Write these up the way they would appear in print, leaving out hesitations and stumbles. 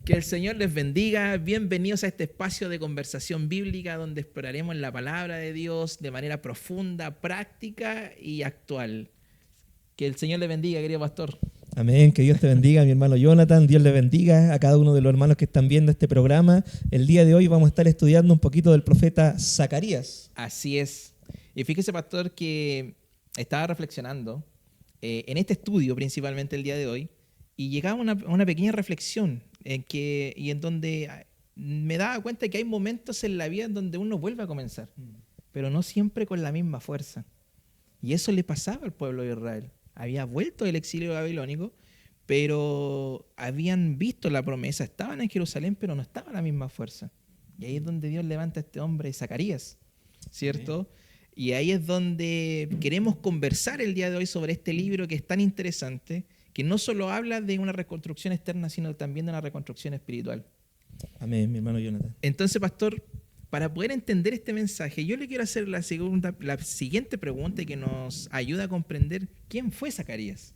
Que el Señor les bendiga. Bienvenidos a este espacio de conversación bíblica donde exploraremos la palabra de Dios de manera profunda, práctica y actual. Que el Señor les bendiga, querido pastor. Amén, que Dios te bendiga, mi hermano Jonathan. Dios le bendiga a cada uno de los hermanos que están viendo este programa. El día de hoy vamos a estar estudiando un poquito del profeta Zacarías. Así es. Y fíjese, pastor, que estaba reflexionando en este estudio, principalmente el día de hoy, y llegaba a una pequeña reflexión en donde me daba cuenta que hay momentos en la vida en donde uno vuelve a comenzar, pero no siempre con la misma fuerza. Y eso le pasaba al pueblo de Israel. Había vuelto del exilio babilónico, pero habían visto la promesa, estaban en Jerusalén, pero no estaba a la misma fuerza. Y ahí es donde Dios levanta a este hombre, Zacarías, ¿cierto? Y ahí es donde queremos conversar el día de hoy sobre este libro que es tan interesante, que no solo habla de una reconstrucción externa, sino también de una reconstrucción espiritual. Amén, mi hermano Jonathan. Entonces, pastor, para poder entender este mensaje, yo le quiero hacer la siguiente pregunta que nos ayuda a comprender quién fue Zacarías.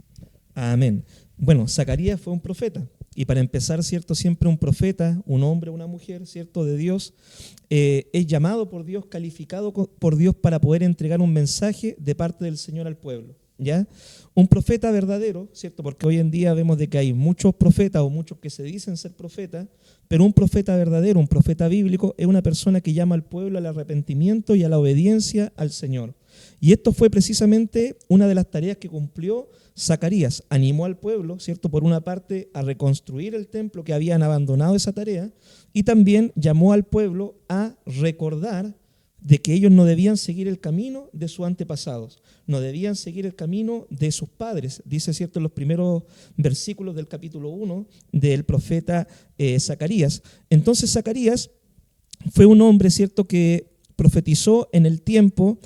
Amén. Bueno, Zacarías fue un profeta. Y para empezar, ¿cierto? Siempre un profeta, un hombre, una mujer, ¿cierto? De Dios, es llamado por Dios, calificado por Dios para poder entregar un mensaje de parte del Señor al pueblo. ¿Ya? Un profeta verdadero, ¿cierto? Porque hoy en día vemos de que hay muchos profetas o muchos que se dicen ser profetas, pero un profeta verdadero, un profeta bíblico, es una persona que llama al pueblo al arrepentimiento y a la obediencia al Señor. Y esto fue precisamente una de las tareas que cumplió Zacarías. Animó al pueblo, ¿cierto? Por una parte, a reconstruir el templo, que habían abandonado esa tarea, y también llamó al pueblo a recordar de que ellos no debían seguir el camino de sus antepasados, no debían seguir el camino de sus padres, dice, ¿cierto?, en los primeros versículos del capítulo 1 del profeta Zacarías. Entonces Zacarías fue un hombre, ¿cierto?, que profetizó en el tiempo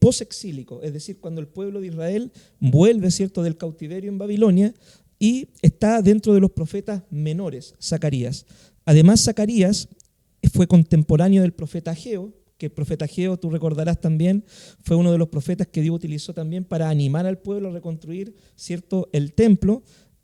posexílico, es decir, cuando el pueblo de Israel vuelve, ¿cierto?, del cautiverio en Babilonia, y está dentro de los profetas menores, Zacarías. Además, Zacarías fue contemporáneo del profeta Ageo, que el profeta Ageo, tú recordarás también, fue uno de los profetas que Dios utilizó también para animar al pueblo a reconstruir, ¿cierto?, el templo.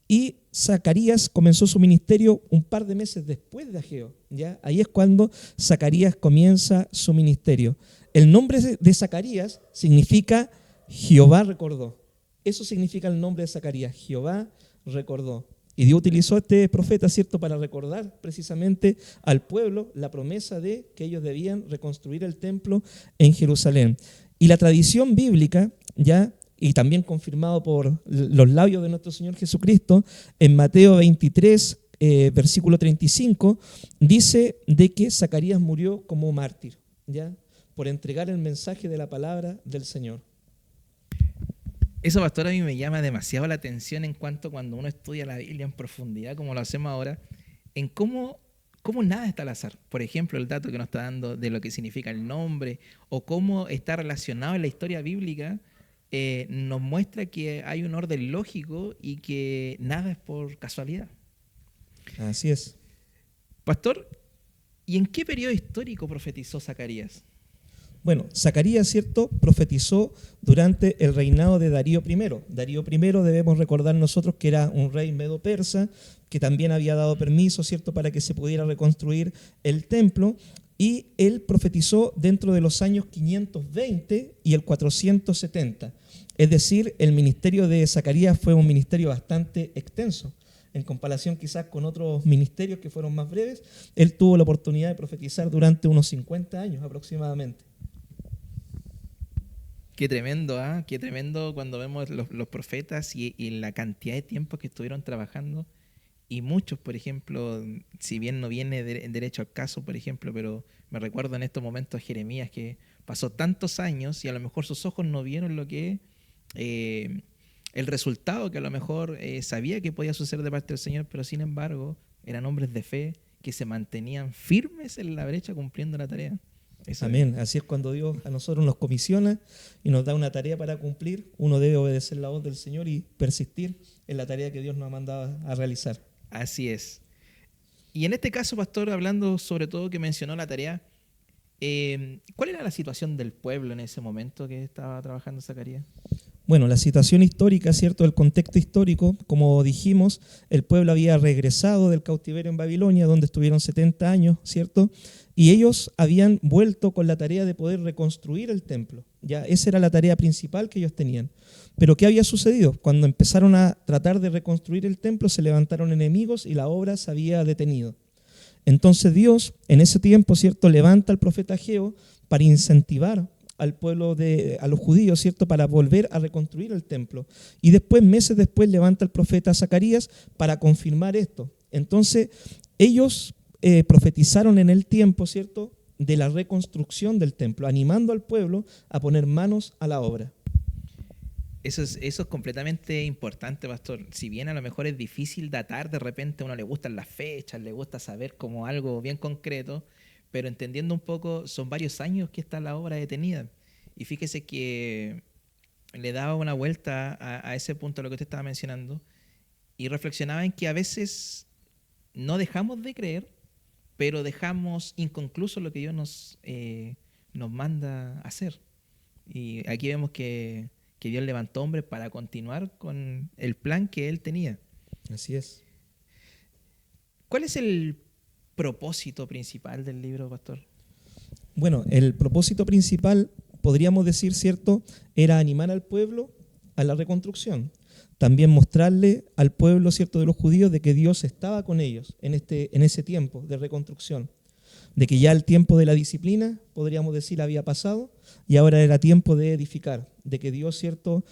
Y Zacarías comenzó su ministerio un par de meses después de Ageo, ¿ya? Ahí es cuando Zacarías comienza su ministerio. El nombre de Zacarías significa Jehová recordó. Eso significa el nombre de Zacarías, Jehová recordó. Y Dios utilizó a este profeta, ¿cierto?, para recordar precisamente al pueblo la promesa de que ellos debían reconstruir el templo en Jerusalén. Y la tradición bíblica, ya, y también confirmado por los labios de nuestro Señor Jesucristo, en Mateo 23, versículo 35, dice de que Zacarías murió como mártir, ¿ya?, por entregar el mensaje de la palabra del Señor. Eso, pastor, a mí me llama demasiado la atención en cuanto cuando uno estudia la Biblia en profundidad, como lo hacemos ahora, en cómo nada está al azar. Por ejemplo, el dato que nos está dando de lo que significa el nombre o cómo está relacionado en la historia bíblica nos muestra que hay un orden lógico y que nada es por casualidad. Así es. Pastor, ¿y en qué periodo histórico profetizó Zacarías? Bueno, Zacarías, ¿cierto?, profetizó durante el reinado de Darío I. Darío I, debemos recordar nosotros que era un rey medo-persa, que también había dado permiso, ¿cierto?, para que se pudiera reconstruir el templo, y él profetizó dentro de los años 520 y el 470. Es decir, el ministerio de Zacarías fue un ministerio bastante extenso. En comparación quizás con otros ministerios que fueron más breves, él tuvo la oportunidad de profetizar durante unos 50 años aproximadamente. Qué tremendo, ¿ah? Qué tremendo cuando vemos los profetas y la cantidad de tiempo que estuvieron trabajando. Y muchos, por ejemplo, si bien no viene derecho al caso, por ejemplo, pero me recuerdo en estos momentos a Jeremías, que pasó tantos años y a lo mejor sus ojos no vieron lo que el resultado que a lo mejor sabía que podía suceder de parte del Señor, pero sin embargo eran hombres de fe que se mantenían firmes en la brecha cumpliendo la tarea. Eso Amén. es. Así es, cuando Dios a nosotros nos comisiona y nos da una tarea para cumplir, uno debe obedecer la voz del Señor y persistir en la tarea que Dios nos ha mandado a realizar. Así es. Y en este caso, pastor, hablando sobre todo que mencionó la tarea, ¿cuál era la situación del pueblo en ese momento que estaba trabajando Zacarías? Bueno, la situación histórica, ¿cierto? El contexto histórico, como dijimos, el pueblo había regresado del cautiverio en Babilonia, donde estuvieron 70 años, ¿cierto? Y ellos habían vuelto con la tarea de poder reconstruir el templo. Ya esa era la tarea principal que ellos tenían. Pero ¿qué había sucedido? Cuando empezaron a tratar de reconstruir el templo, se levantaron enemigos y la obra se había detenido. Entonces Dios, en ese tiempo, ¿cierto?, levanta al profeta Ageo para incentivar al pueblo, a los judíos, ¿cierto?, para volver a reconstruir el templo. Y después, meses después, levanta al profeta Zacarías para confirmar esto. Entonces, ellos profetizaron en el tiempo, ¿cierto?, de la reconstrucción del templo, animando al pueblo a poner manos a la obra. Eso es completamente importante, pastor. Si bien a lo mejor es difícil datar, de repente a uno le gustan las fechas, le gusta saber como algo bien concreto, pero entendiendo un poco, son varios años que está la obra detenida. Y fíjese que le daba una vuelta a ese punto, a lo que usted estaba mencionando, y reflexionaba en que a veces no dejamos de creer, pero dejamos inconcluso lo que Dios nos manda a hacer. Y aquí vemos que Dios levantó hombres para continuar con el plan que Él tenía. Así es. ¿Cuál es el propósito principal del libro, pastor? Bueno, el propósito principal, podríamos decir, ¿cierto?, era animar al pueblo a la reconstrucción. También mostrarle al pueblo, ¿cierto?, de los judíos de que Dios estaba con ellos en ese tiempo de reconstrucción. De que ya el tiempo de la disciplina, podríamos decir, había pasado y ahora era tiempo de edificar. De que Dios, ¿cierto?,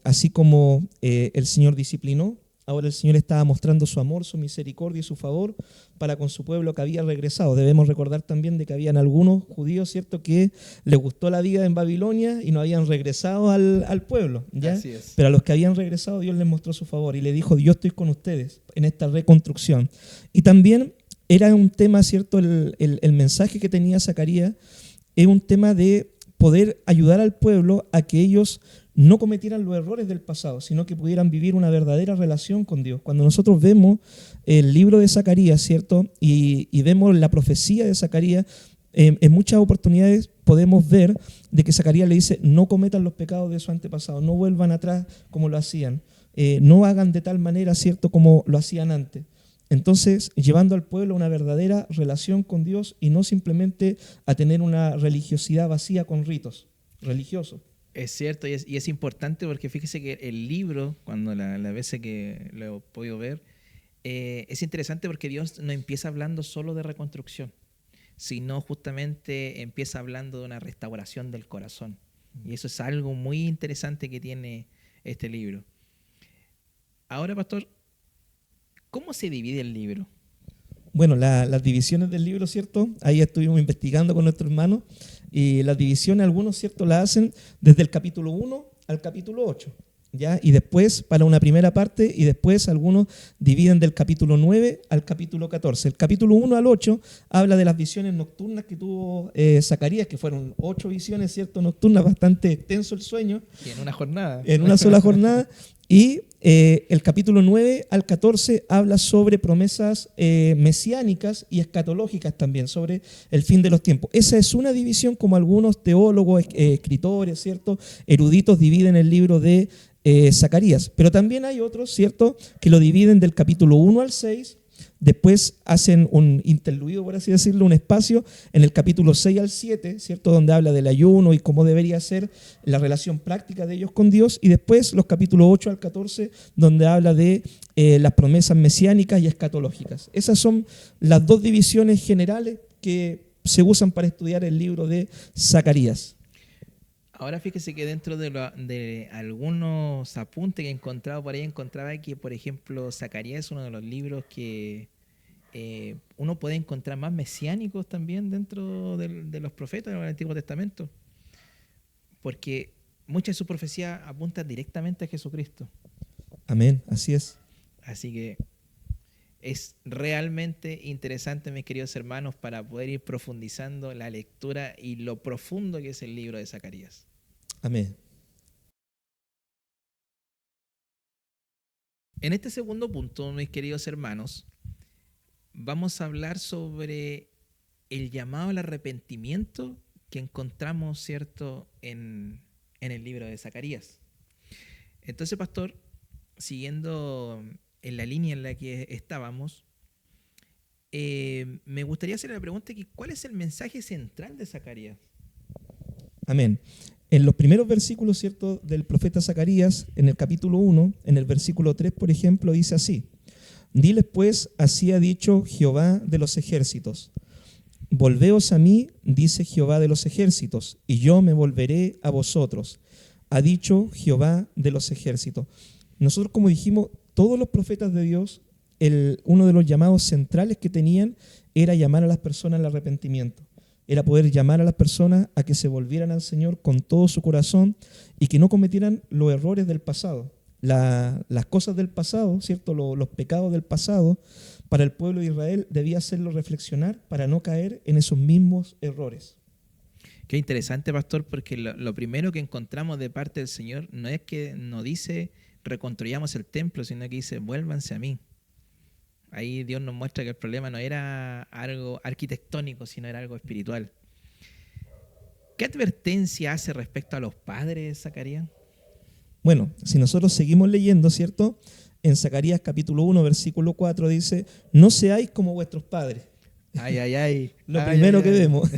así como el Señor disciplinó, ahora el Señor estaba mostrando su amor, su misericordia y su favor para con su pueblo que había regresado. Debemos recordar también de que habían algunos judíos, ¿cierto?, que les gustó la vida en Babilonia y no habían regresado al pueblo, ¿ya? Así es. Pero a los que habían regresado Dios les mostró su favor y le dijo: yo estoy con ustedes en esta reconstrucción. Y también era un tema, ¿cierto?, el mensaje que tenía Zacarías es un tema de poder ayudar al pueblo a que ellos no cometieran los errores del pasado, sino que pudieran vivir una verdadera relación con Dios. Cuando nosotros vemos el libro de Zacarías, ¿cierto?, y vemos la profecía de Zacarías, en muchas oportunidades podemos ver de que Zacarías le dice: no cometan los pecados de su antepasado, no vuelvan atrás como lo hacían, no hagan de tal manera, ¿cierto?, como lo hacían antes. Entonces, llevando al pueblo a una verdadera relación con Dios y no simplemente a tener una religiosidad vacía con ritos religiosos. Es cierto, y es importante porque fíjese que el libro, cuando la veces que lo he podido ver, es interesante porque Dios no empieza hablando solo de reconstrucción, sino justamente empieza hablando de una restauración del corazón. Y eso es algo muy interesante que tiene este libro. Ahora, pastor, ¿cómo se divide el libro? Bueno, las divisiones del libro, ¿cierto? Ahí estuvimos investigando con nuestros hermanos y las divisiones, algunos, ¿cierto?, las hacen desde el capítulo 1 al capítulo 8, ¿ya? Y después para una primera parte y después algunos dividen del capítulo 9 al capítulo 14. El capítulo 1 al 8 habla de las visiones nocturnas que tuvo Zacarías, que fueron 8 visiones, ¿cierto?, nocturnas, bastante extenso el sueño. Y en una jornada. En una sola jornada. Y el capítulo 9 al 14 habla sobre promesas mesiánicas y escatológicas también, sobre el fin de los tiempos. Esa es una división como algunos teólogos, escritores, ¿cierto?, eruditos dividen el libro de Zacarías. Pero también hay otros, ¿cierto?, que lo dividen del capítulo 1 al 6. Después hacen un interludio, por así decirlo, un espacio en el capítulo 6 al 7, ¿cierto?, donde habla del ayuno y cómo debería ser la relación práctica de ellos con Dios. Y después los capítulos 8 al 14, donde habla de las promesas mesiánicas y escatológicas. Esas son las dos divisiones generales que se usan para estudiar el libro de Zacarías. Ahora fíjese que dentro de algunos apuntes que he encontrado por ahí, encontraba que, por ejemplo, Zacarías es uno de los libros que uno puede encontrar más mesiánicos también dentro de los profetas del Antiguo Testamento, porque muchas de sus profecías apuntan directamente a Jesucristo. Amén, así es. Así que es realmente interesante, mis queridos hermanos, para poder ir profundizando la lectura y lo profundo que es el libro de Zacarías. Amén. En este segundo punto, mis queridos hermanos, vamos a hablar sobre el llamado al arrepentimiento que encontramos, ¿cierto?, en el libro de Zacarías. Entonces, pastor, siguiendo en la línea en la que estábamos, me gustaría hacer la pregunta que ¿cuál es el mensaje central de Zacarías? Amén. En los primeros versículos, ¿cierto?, del profeta Zacarías, en el capítulo 1, en el versículo 3, por ejemplo, dice así: Diles pues, así ha dicho Jehová de los ejércitos. Volveos a mí, dice Jehová de los ejércitos, y yo me volveré a vosotros, ha dicho Jehová de los ejércitos. Nosotros, como dijimos, todos los profetas de Dios, uno de los llamados centrales que tenían era llamar a las personas al arrepentimiento. Era poder llamar a las personas a que se volvieran al Señor con todo su corazón y que no cometieran los errores del pasado. Las cosas del pasado, ¿cierto? Los pecados del pasado, para el pueblo de Israel debía hacerlo reflexionar para no caer en esos mismos errores. Qué interesante, pastor, porque lo primero que encontramos de parte del Señor no es que nos dice reconstruyamos el templo, sino que dice vuélvanse a mí. Ahí Dios nos muestra que el problema no era algo arquitectónico, sino era algo espiritual. ¿Qué advertencia hace respecto a los padres, Zacarías? Bueno, si nosotros seguimos leyendo, ¿cierto? En Zacarías capítulo 1, versículo 4 dice: no seáis como vuestros padres. Ay, ay, ay. Lo Ay, primero ay, que ay. vemos.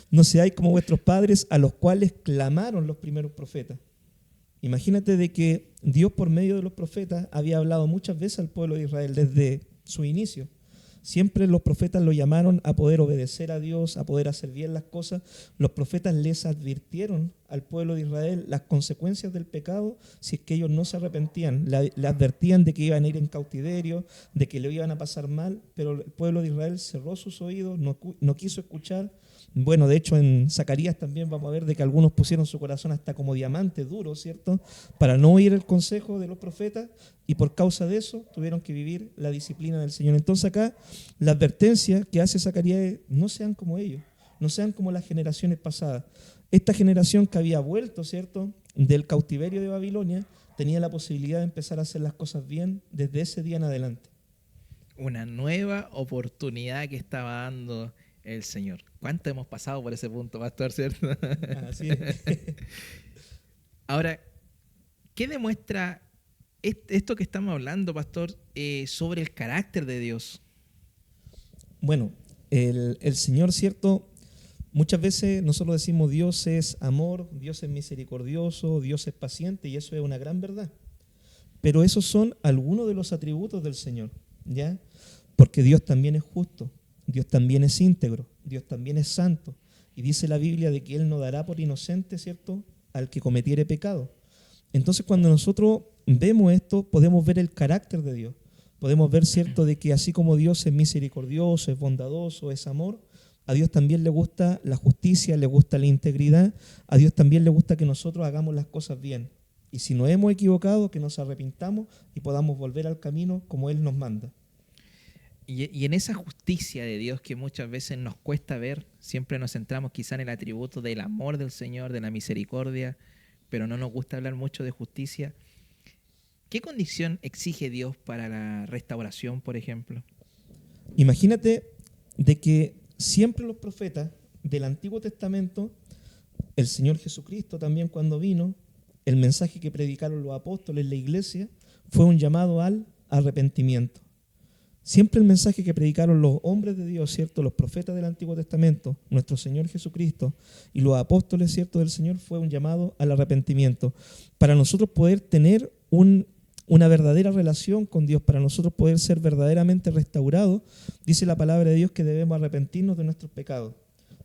No seáis como vuestros padres, a los cuales clamaron los primeros profetas. Imagínate de que Dios por medio de los profetas había hablado muchas veces al pueblo de Israel desde su inicio. Siempre los profetas lo llamaron a poder obedecer a Dios, a poder hacer bien las cosas. Los profetas les advirtieron al pueblo de Israel las consecuencias del pecado si es que ellos no se arrepentían. Le advertían de que iban a ir en cautiverio, de que le iban a pasar mal, pero el pueblo de Israel cerró sus oídos, no quiso escuchar. Bueno, de hecho en Zacarías también vamos a ver de que algunos pusieron su corazón hasta como diamante duro, ¿cierto? Para no oír el consejo de los profetas, y por causa de eso tuvieron que vivir la disciplina del Señor. Entonces acá la advertencia que hace Zacarías es: no sean como ellos, no sean como las generaciones pasadas. Esta generación que había vuelto, ¿cierto?, del cautiverio de Babilonia, tenía la posibilidad de empezar a hacer las cosas bien desde ese día en adelante. Una nueva oportunidad que estaba dando el Señor. ¿Cuánto hemos pasado por ese punto, pastor, cierto? Así es. Ahora, ¿qué demuestra esto que estamos hablando, pastor, sobre el carácter de Dios? Bueno, el Señor, ¿cierto? Muchas veces nosotros decimos Dios es amor, Dios es misericordioso, Dios es paciente, y eso es una gran verdad. Pero esos son algunos de los atributos del Señor, ¿ya? Porque Dios también es justo, Dios también es íntegro, Dios también es santo. Y dice la Biblia de que Él no dará por inocente, ¿cierto?, al que cometiere pecado. Entonces, cuando nosotros vemos esto, podemos ver el carácter de Dios. Podemos ver, ¿cierto?, de que así como Dios es misericordioso, es bondadoso, es amor, a Dios también le gusta la justicia, le gusta la integridad, a Dios también le gusta que nosotros hagamos las cosas bien. Y si nos hemos equivocado, que nos arrepintamos y podamos volver al camino como Él nos manda. Y en esa justicia de Dios que muchas veces nos cuesta ver, siempre nos centramos quizá en el atributo del amor del Señor, de la misericordia, pero no nos gusta hablar mucho de justicia. ¿Qué condición exige Dios para la restauración, por ejemplo? Imagínate de que siempre los profetas del Antiguo Testamento, el Señor Jesucristo también cuando vino, el mensaje que predicaron los apóstoles, la iglesia, fue un llamado al arrepentimiento. Siempre el mensaje que predicaron los hombres de Dios, ¿cierto?, los profetas del Antiguo Testamento, nuestro Señor Jesucristo y los apóstoles, ¿cierto?, del Señor, fue un llamado al arrepentimiento. Para nosotros poder tener una verdadera relación con Dios, para nosotros poder ser verdaderamente restaurados, dice la palabra de Dios que debemos arrepentirnos de nuestros pecados.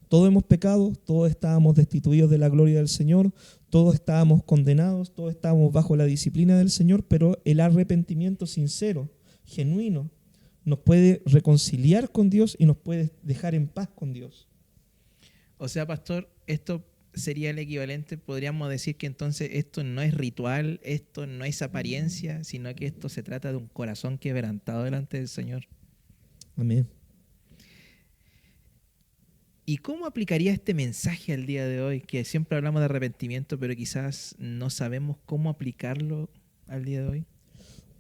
Todos hemos pecado, todos estábamos destituidos de la gloria del Señor, todos estábamos condenados, todos estábamos bajo la disciplina del Señor, pero el arrepentimiento sincero, genuino, nos puede reconciliar con Dios y nos puede dejar en paz con Dios. O sea, pastor, esto sería el equivalente, podríamos decir que entonces esto no es ritual, esto no es apariencia, sino que esto se trata de un corazón quebrantado delante del Señor. Amén. ¿Y cómo aplicaría este mensaje al día de hoy? Que siempre hablamos de arrepentimiento, pero quizás no sabemos cómo aplicarlo al día de hoy.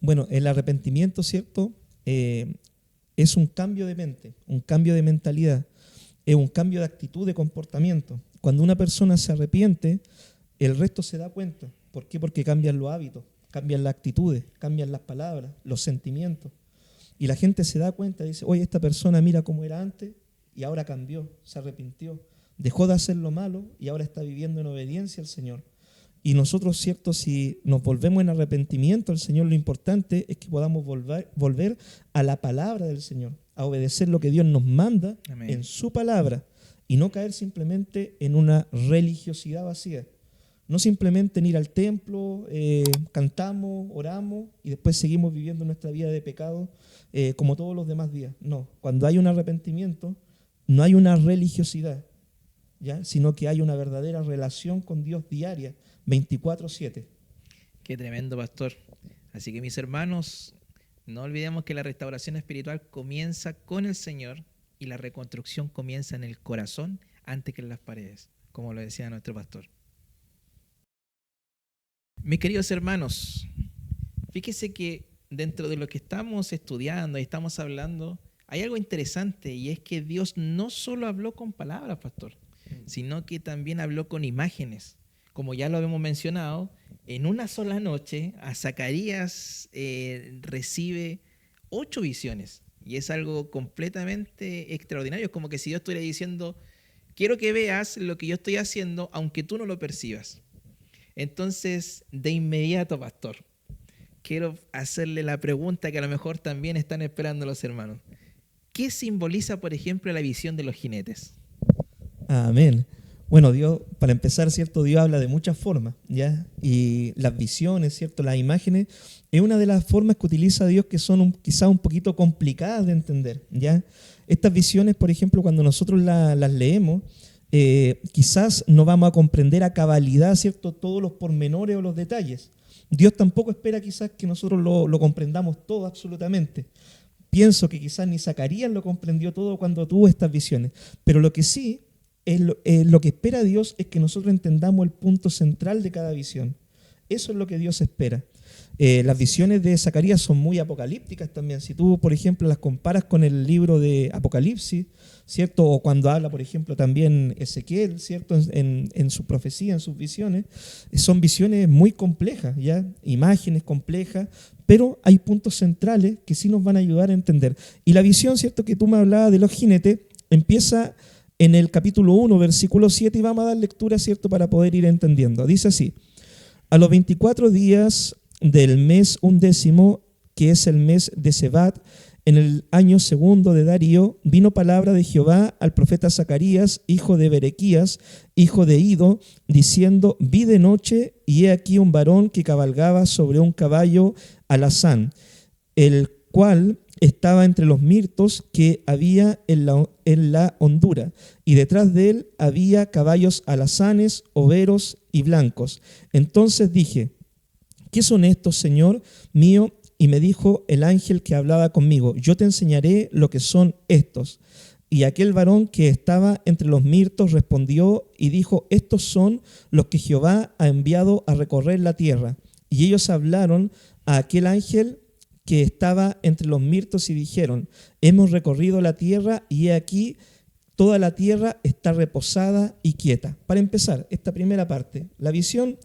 Bueno, el arrepentimiento, ¿cierto?, es un cambio de mente, un cambio de mentalidad, es un cambio de actitud, de comportamiento. Cuando una persona se arrepiente, el resto se da cuenta. ¿Por qué? Porque cambian los hábitos, cambian las actitudes, cambian las palabras, los sentimientos. Y la gente se da cuenta y dice, oye, esta persona mira cómo era antes y ahora cambió, se arrepintió, dejó de hacer lo malo y ahora está viviendo en obediencia al Señor. Y nosotros, cierto, si nos volvemos en arrepentimiento al Señor, lo importante es que podamos volver a la palabra del Señor, a obedecer lo que Dios nos manda Amén. en su palabra y no caer simplemente en una religiosidad vacía. No simplemente en ir al templo, cantamos, oramos y después seguimos viviendo nuestra vida de pecado como todos los demás días. No, cuando hay un arrepentimiento, no hay una religiosidad, ¿ya? Sino que hay una verdadera relación con Dios diaria, 24/7. Qué tremendo, pastor. Así que mis hermanos, no olvidemos que la restauración espiritual comienza con el Señor y la reconstrucción comienza en el corazón antes que en las paredes, como lo decía nuestro pastor. Mis queridos hermanos, fíjese que dentro de lo que estamos estudiando y estamos hablando, hay algo interesante y es que Dios no solo habló con palabras, pastor, sino que también habló con imágenes. Como ya lo hemos mencionado, en una sola noche a Zacarías recibe 8 visiones y es algo completamente extraordinario. Es como que si Dios estuviera diciendo, quiero que veas lo que yo estoy haciendo aunque tú no lo percibas. Entonces, de inmediato, pastor, quiero hacerle la pregunta que a lo mejor también están esperando los hermanos. ¿Qué simboliza, por ejemplo, la visión de los jinetes? Amén. Bueno, Dios, para empezar, ¿cierto? Dios habla de muchas formas, ¿ya? Y las visiones, ¿cierto? Las imágenes, es una de las formas que utiliza Dios que son quizás un poquito complicadas de entender, ¿ya? Estas visiones, por ejemplo, cuando nosotros las leemos, quizás no vamos a comprender a cabalidad, ¿cierto? Todos los pormenores o los detalles. Dios tampoco espera quizás que nosotros lo comprendamos todo absolutamente. Pienso que quizás ni Zacarías lo comprendió todo cuando tuvo estas visiones, pero lo que sí lo que espera Dios es que nosotros entendamos el punto central de cada visión. Eso es lo que Dios espera. Las visiones de Zacarías son muy apocalípticas también. Si tú, por ejemplo, las comparas con el libro de Apocalipsis, ¿cierto? O cuando habla, por ejemplo, también Ezequiel, ¿cierto? En su profecía, en sus visiones, son visiones muy complejas, ¿ya? Imágenes complejas, pero hay puntos centrales que sí nos van a ayudar a entender. Y la visión, ¿cierto? Que tú me hablabas de los jinetes, empieza en el capítulo 1, versículo 7, y vamos a dar lectura, ¿cierto?, para poder ir entendiendo. Dice así: a los 24 días del mes 11, que es el mes de Sebat, en el año 2 de Darío, vino palabra de Jehová al profeta Zacarías, hijo de Berequías, hijo de Ido, diciendo: vi de noche, y he aquí un varón que cabalgaba sobre un caballo alazán, el cual estaba entre los mirtos que había en la hondura, y detrás de él había caballos alazanes, overos y blancos. Entonces dije: ¿qué son estos, Señor mío? Y me dijo el ángel que hablaba conmigo: yo te enseñaré lo que son estos. Y aquel varón que estaba entre los mirtos respondió y dijo: estos son los que Jehová ha enviado a recorrer la tierra. Y ellos hablaron a aquel ángel que estaba entre los mirtos y dijeron: hemos recorrido la tierra y he aquí toda la tierra está reposada y quieta. Para empezar, esta primera parte, la visión,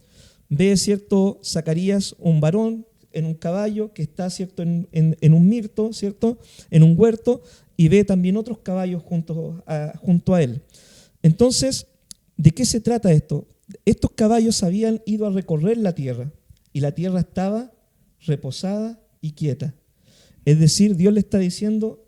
ve, ¿cierto?, Zacarías, un varón en un caballo que está, ¿cierto?, en un mirto, ¿cierto?, en un huerto, y ve también otros caballos junto a él. Entonces, ¿de qué se trata esto? Estos caballos habían ido a recorrer la tierra y la tierra estaba reposada y quieta. Es decir, Dios le está diciendo,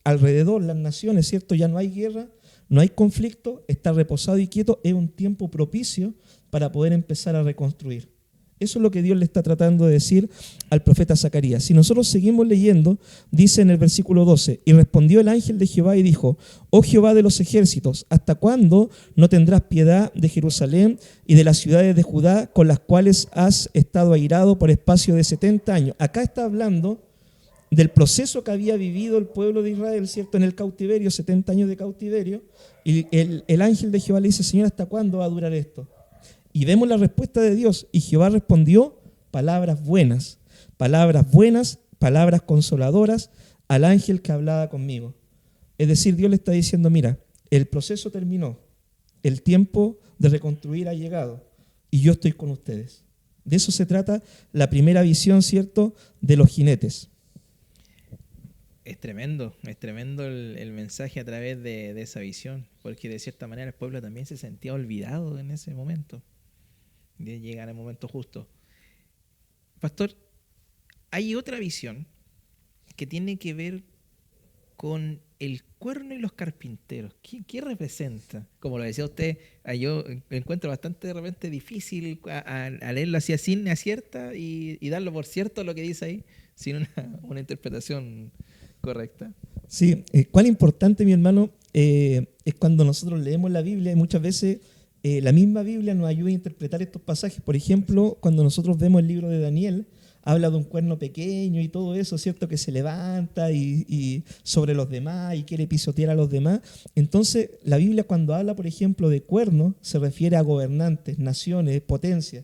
alrededor, las naciones, ¿cierto?, ya no hay guerra, no hay conflicto, está reposado y quieto, es un tiempo propicio para poder empezar a reconstruir. Eso es lo que Dios le está tratando de decir al profeta Zacarías. Si nosotros seguimos leyendo, dice en el versículo 12, y respondió el ángel de Jehová y dijo: oh Jehová de los ejércitos, ¿hasta cuándo no tendrás piedad de Jerusalén y de las ciudades de Judá, con las cuales has estado airado por espacio de 70 años? Acá está hablando del proceso que había vivido el pueblo de Israel, ¿cierto?, en el cautiverio, 70 años de cautiverio, y el ángel de Jehová le dice: Señor, ¿hasta cuándo va a durar esto? Y vemos la respuesta de Dios, y Jehová respondió: palabras buenas, palabras consoladoras al ángel que hablaba conmigo. Es decir, Dios le está diciendo: mira, el proceso terminó, el tiempo de reconstruir ha llegado, y yo estoy con ustedes. De eso se trata la primera visión, ¿cierto?, de los jinetes. Es tremendo el mensaje a través de esa visión, porque de cierta manera el pueblo también se sentía olvidado en ese momento, de llegar al momento justo. Pastor, hay otra visión que tiene que ver con el cuerno y los carpinteros. ¿Qué representa? Como lo decía usted, yo encuentro bastante de repente difícil a leerlo así sin acierta y darlo por cierto lo que dice ahí, sin una interpretación correcta. Sí, cuán importante, mi hermano, es cuando nosotros leemos la Biblia y muchas veces la misma Biblia nos ayuda a interpretar estos pasajes. Por ejemplo, cuando nosotros vemos el libro de Daniel, habla de un cuerno pequeño y todo eso, ¿cierto? Que se levanta y sobre los demás y quiere pisotear a los demás. Entonces, la Biblia cuando habla, por ejemplo, de cuernos, se refiere a gobernantes, naciones, potencias.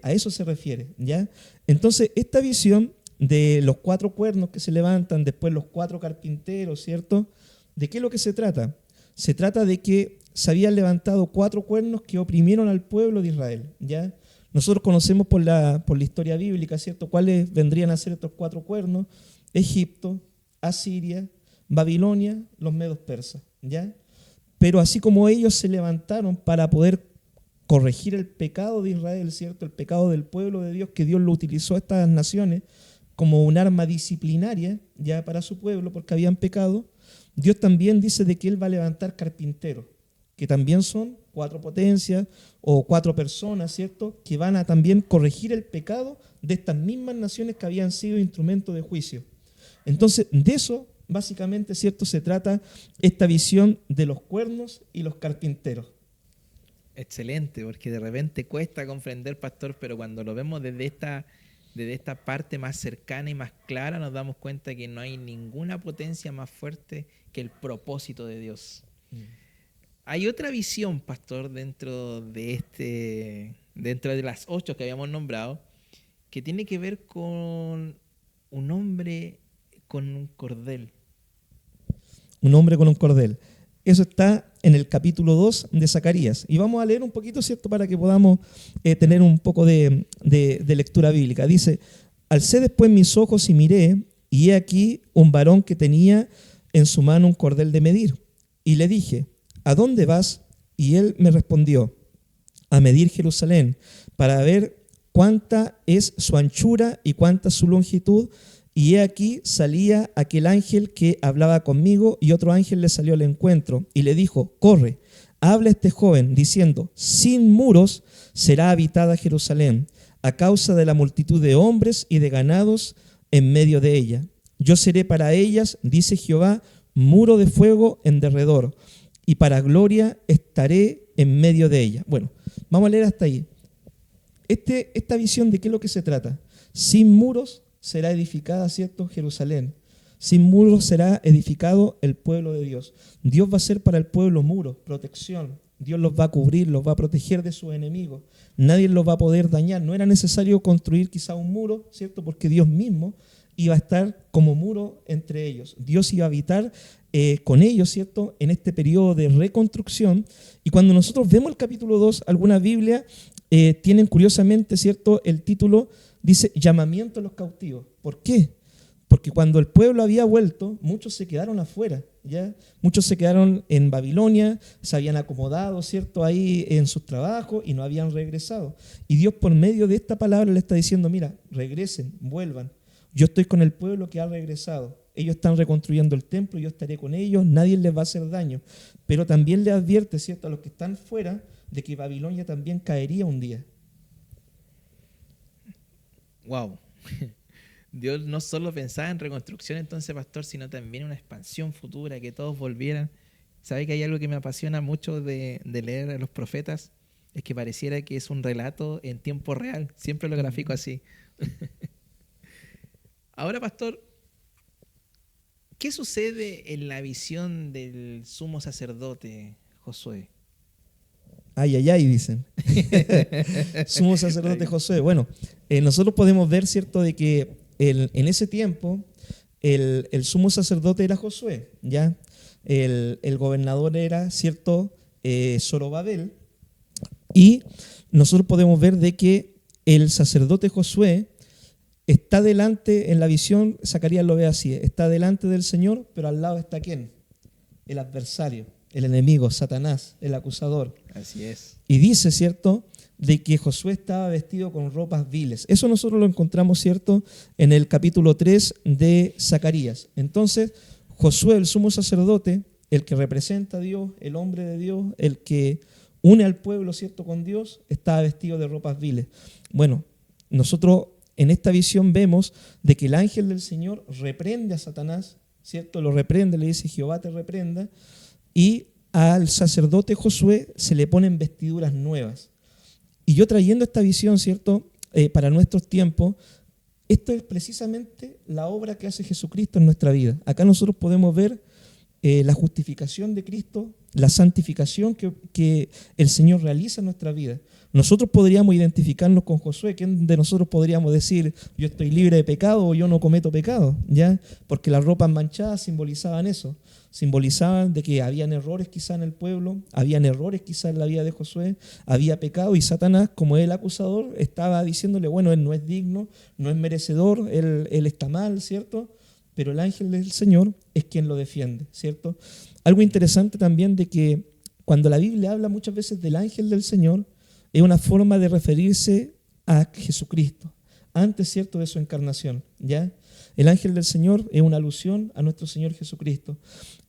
A eso se refiere, ¿ya? Entonces, esta visión de los 4 cuernos que se levantan, después los 4 carpinteros, ¿cierto? ¿De qué es lo que se trata? Se trata de que se habían levantado 4 cuernos que oprimieron al pueblo de Israel, ¿ya? Nosotros conocemos por la historia bíblica, ¿cierto?, cuáles vendrían a ser estos 4 cuernos: Egipto, Asiria, Babilonia, los medos persas, ¿ya? Pero así como ellos se levantaron para poder corregir el pecado de Israel, ¿cierto?, el pecado del pueblo de Dios, que Dios lo utilizó a estas naciones como un arma disciplinaria ya para su pueblo porque habían pecado, Dios también dice de que Él va a levantar carpinteros, que también son 4 potencias o 4 personas, ¿cierto?, que van a también corregir el pecado de estas mismas naciones que habían sido instrumentos de juicio. Entonces, de eso, básicamente, ¿cierto?, se trata esta visión de los cuernos y los carpinteros. Excelente, porque de repente cuesta comprender, pastor, pero cuando lo vemos desde esta parte más cercana y más clara, nos damos cuenta que no hay ninguna potencia más fuerte que el propósito de Dios. Hay otra visión, pastor, dentro de las 8 que habíamos nombrado, que tiene que ver con un hombre con un cordel. Un hombre con un cordel. Eso está en el capítulo 2 de Zacarías. Y vamos a leer un poquito, ¿cierto?, para que podamos tener un poco de lectura bíblica. Dice: alcé después mis ojos y miré, y he aquí un varón que tenía en su mano un cordel de medir. Y le dije: ¿a dónde vas? Y él me respondió: a medir Jerusalén, para ver cuánta es su anchura y cuánta su longitud. Y he aquí salía aquel ángel que hablaba conmigo, y otro ángel le salió al encuentro y le dijo: corre, habla a este joven, diciendo: sin muros será habitada Jerusalén, a causa de la multitud de hombres y de ganados en medio de ella. Yo seré para ellas, dice Jehová, muro de fuego en derredor, y para gloria estaré en medio de ella. Bueno, vamos a leer hasta ahí. Esta visión, ¿de qué es lo que se trata? Sin muros será edificada, ¿cierto?, Jerusalén. Sin muros será edificado el pueblo de Dios. Dios va a ser para el pueblo muros, protección. Dios los va a cubrir, los va a proteger de sus enemigos. Nadie los va a poder dañar. No era necesario construir quizá un muro, ¿cierto?, porque Dios mismo iba a estar como muro entre ellos. Dios iba a habitar con ellos, ¿cierto?, en este periodo de reconstrucción. Y cuando nosotros vemos el capítulo 2, algunas Biblias tienen curiosamente, ¿cierto?, el título dice llamamiento a los cautivos. ¿Por qué? Porque cuando el pueblo había vuelto, muchos se quedaron afuera, ¿ya? Muchos se quedaron en Babilonia, se habían acomodado, ¿cierto?, ahí en sus trabajos y no habían regresado. Y Dios, por medio de esta palabra, le está diciendo: mira, regresen, vuelvan. Yo estoy con el pueblo que ha regresado. Ellos están reconstruyendo el templo, yo estaré con ellos, nadie les va a hacer daño. Pero también le advierte, ¿cierto?, a los que están fuera, de que Babilonia también caería un día. Wow. Dios no solo pensaba en reconstrucción entonces, pastor, sino también en una expansión futura, que todos volvieran. ¿Sabe que hay algo que me apasiona mucho de leer a los profetas? Es que pareciera que es un relato en tiempo real. Siempre lo grafico así. Ahora, pastor, ¿qué sucede en la visión del sumo sacerdote Josué? Ay, ay, ay, dicen. Sumo sacerdote Josué. Bueno, nosotros podemos ver, ¿cierto?, de que en ese tiempo el sumo sacerdote era Josué, ¿ya? El gobernador era, ¿cierto?, Zorobabel. Y nosotros podemos ver de que el sacerdote Josué está delante, en la visión, Zacarías lo ve así, está delante del Señor, pero al lado está ¿quién? El adversario, el enemigo, Satanás, el acusador. Así es. Y dice, ¿cierto?, de que Josué estaba vestido con ropas viles. Eso nosotros lo encontramos, ¿cierto?, en el capítulo 3 de Zacarías. Entonces, Josué, el sumo sacerdote, el que representa a Dios, el hombre de Dios, el que une al pueblo, ¿cierto?, con Dios, estaba vestido de ropas viles. Bueno, nosotros en esta visión vemos de que el ángel del Señor reprende a Satanás, ¿cierto? Lo reprende, le dice Jehová te reprenda, y al sacerdote Josué se le ponen vestiduras nuevas. Y yo trayendo esta visión, ¿cierto?, para nuestros tiempos, esto es precisamente la obra que hace Jesucristo en nuestra vida. Acá nosotros podemos ver la justificación de Cristo, la santificación que el Señor realiza en nuestra vida. Nosotros podríamos identificarnos con Josué. ¿Quién de nosotros podríamos decir, yo estoy libre de pecado o yo no cometo pecado? ¿Ya? Porque las ropas manchadas simbolizaban eso. Simbolizaban de que habían errores quizá en el pueblo, habían errores quizá en la vida de Josué, había pecado y Satanás, como el acusador, estaba diciéndole, bueno, él no es digno, no es merecedor, él está mal, ¿cierto? Pero el ángel del Señor es quien lo defiende, ¿cierto? Algo interesante también de que cuando la Biblia habla muchas veces del ángel del Señor, es una forma de referirse a Jesucristo, antes, ¿cierto?, de su encarnación, ¿ya? El ángel del Señor es una alusión a nuestro Señor Jesucristo.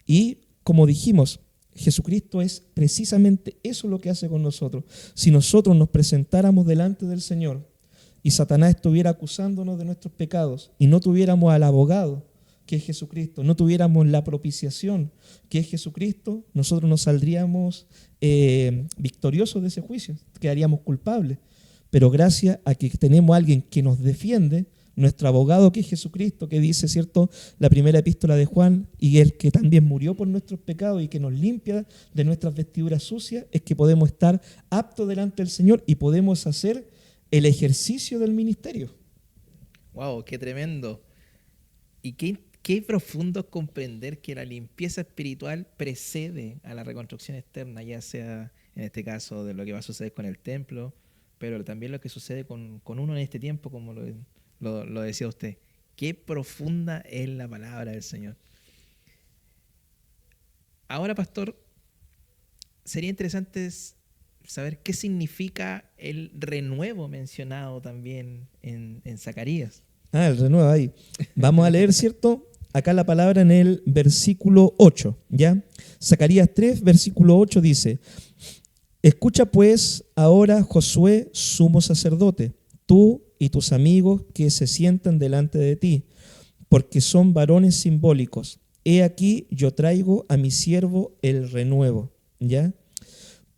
Y como dijimos, Jesucristo es precisamente eso lo que hace con nosotros. Si nosotros nos presentáramos delante del Señor y Satanás estuviera acusándonos de nuestros pecados y no tuviéramos al abogado, que es Jesucristo, no tuviéramos la propiciación, que es Jesucristo, nosotros nos saldríamos victoriosos de ese juicio, quedaríamos culpables. Pero gracias a que tenemos a alguien que nos defiende, nuestro abogado que es Jesucristo, que dice, ¿cierto?, la primera epístola de Juan, y el que también murió por nuestros pecados y que nos limpia de nuestras vestiduras sucias, es que podemos estar aptos delante del Señor y podemos hacer el ejercicio del ministerio. ¡Wow! ¡Qué tremendo! Y qué profundo es comprender que la limpieza espiritual precede a la reconstrucción externa, ya sea en este caso de lo que va a suceder con el templo, pero también lo que sucede con uno en este tiempo, como lo decía usted. Qué profunda es la palabra del Señor. Ahora, pastor, sería interesante saber qué significa el renuevo mencionado también en Zacarías. El renuevo ahí. Vamos a leer, ¿cierto?, acá la palabra en el versículo 8, ¿ya? Zacarías 3, versículo 8 dice: escucha pues ahora, Josué, sumo sacerdote, tú y tus amigos que se sientan delante de ti, porque son varones simbólicos. He aquí yo traigo a mi siervo el renuevo, ¿ya?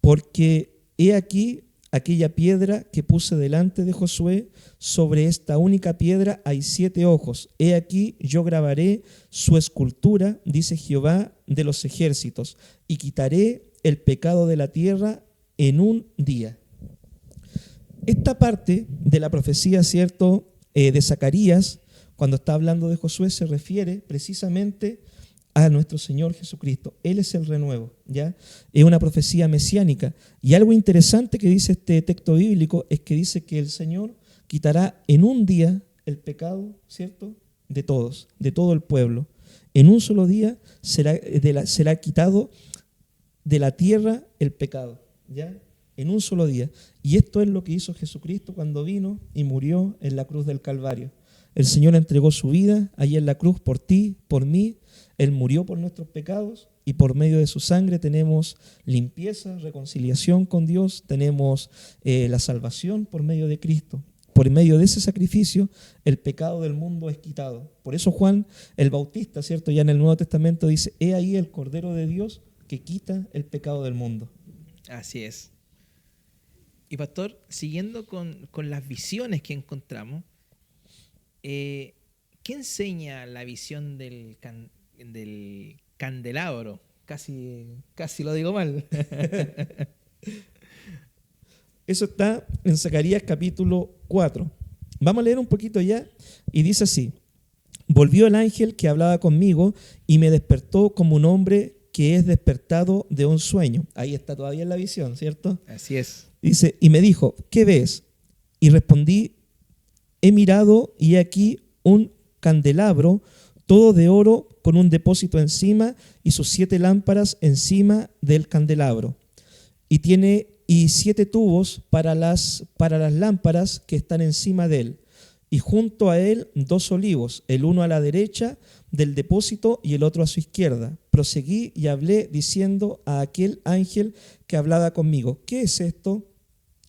Porque he aquí aquella piedra que puse delante de Josué, sobre esta única piedra hay 7 ojos. He aquí yo grabaré su escultura, dice Jehová de los ejércitos, y quitaré el pecado de la tierra en un día. Esta parte de la profecía, ¿cierto?, de Zacarías, cuando está hablando de Josué, se refiere precisamente a nuestro Señor Jesucristo. Él es el renuevo, ¿ya? Es una profecía mesiánica. Y algo interesante que dice este texto bíblico es que dice que el Señor quitará en un día el pecado, ¿cierto?, de todos, de todo el pueblo. En un solo día será quitado de la tierra el pecado, ¿ya? En un solo día. Y esto es lo que hizo Jesucristo cuando vino y murió en la cruz del Calvario. El Señor entregó su vida allí en la cruz por ti, por mí. Él murió por nuestros pecados y por medio de su sangre tenemos limpieza, reconciliación con Dios, tenemos la salvación por medio de Cristo. Por medio de ese sacrificio, el pecado del mundo es quitado. Por eso Juan el Bautista, ¿cierto?, ya en el Nuevo Testamento dice: he ahí el Cordero de Dios que quita el pecado del mundo. Así es. Y pastor, siguiendo con las visiones que encontramos, ¿qué enseña la visión del candelabro? Casi lo digo mal. Eso está en Zacarías capítulo 4. Vamos a leer un poquito ya y dice así: volvió el ángel que hablaba conmigo y me despertó como un hombre que es despertado de un sueño. Ahí está todavía en la visión, ¿cierto? Así es. Dice, y me dijo, ¿qué ves? Y respondí, he mirado y he aquí un candelabro, todo de oro, con un depósito encima y sus 7 lámparas encima del candelabro. Y tiene 7 tubos para las lámparas que están encima de él. Y junto a él 2 olivos, el uno a la derecha del depósito y el otro a su izquierda. Proseguí y hablé diciendo a aquel ángel que hablaba conmigo, ¿qué es esto,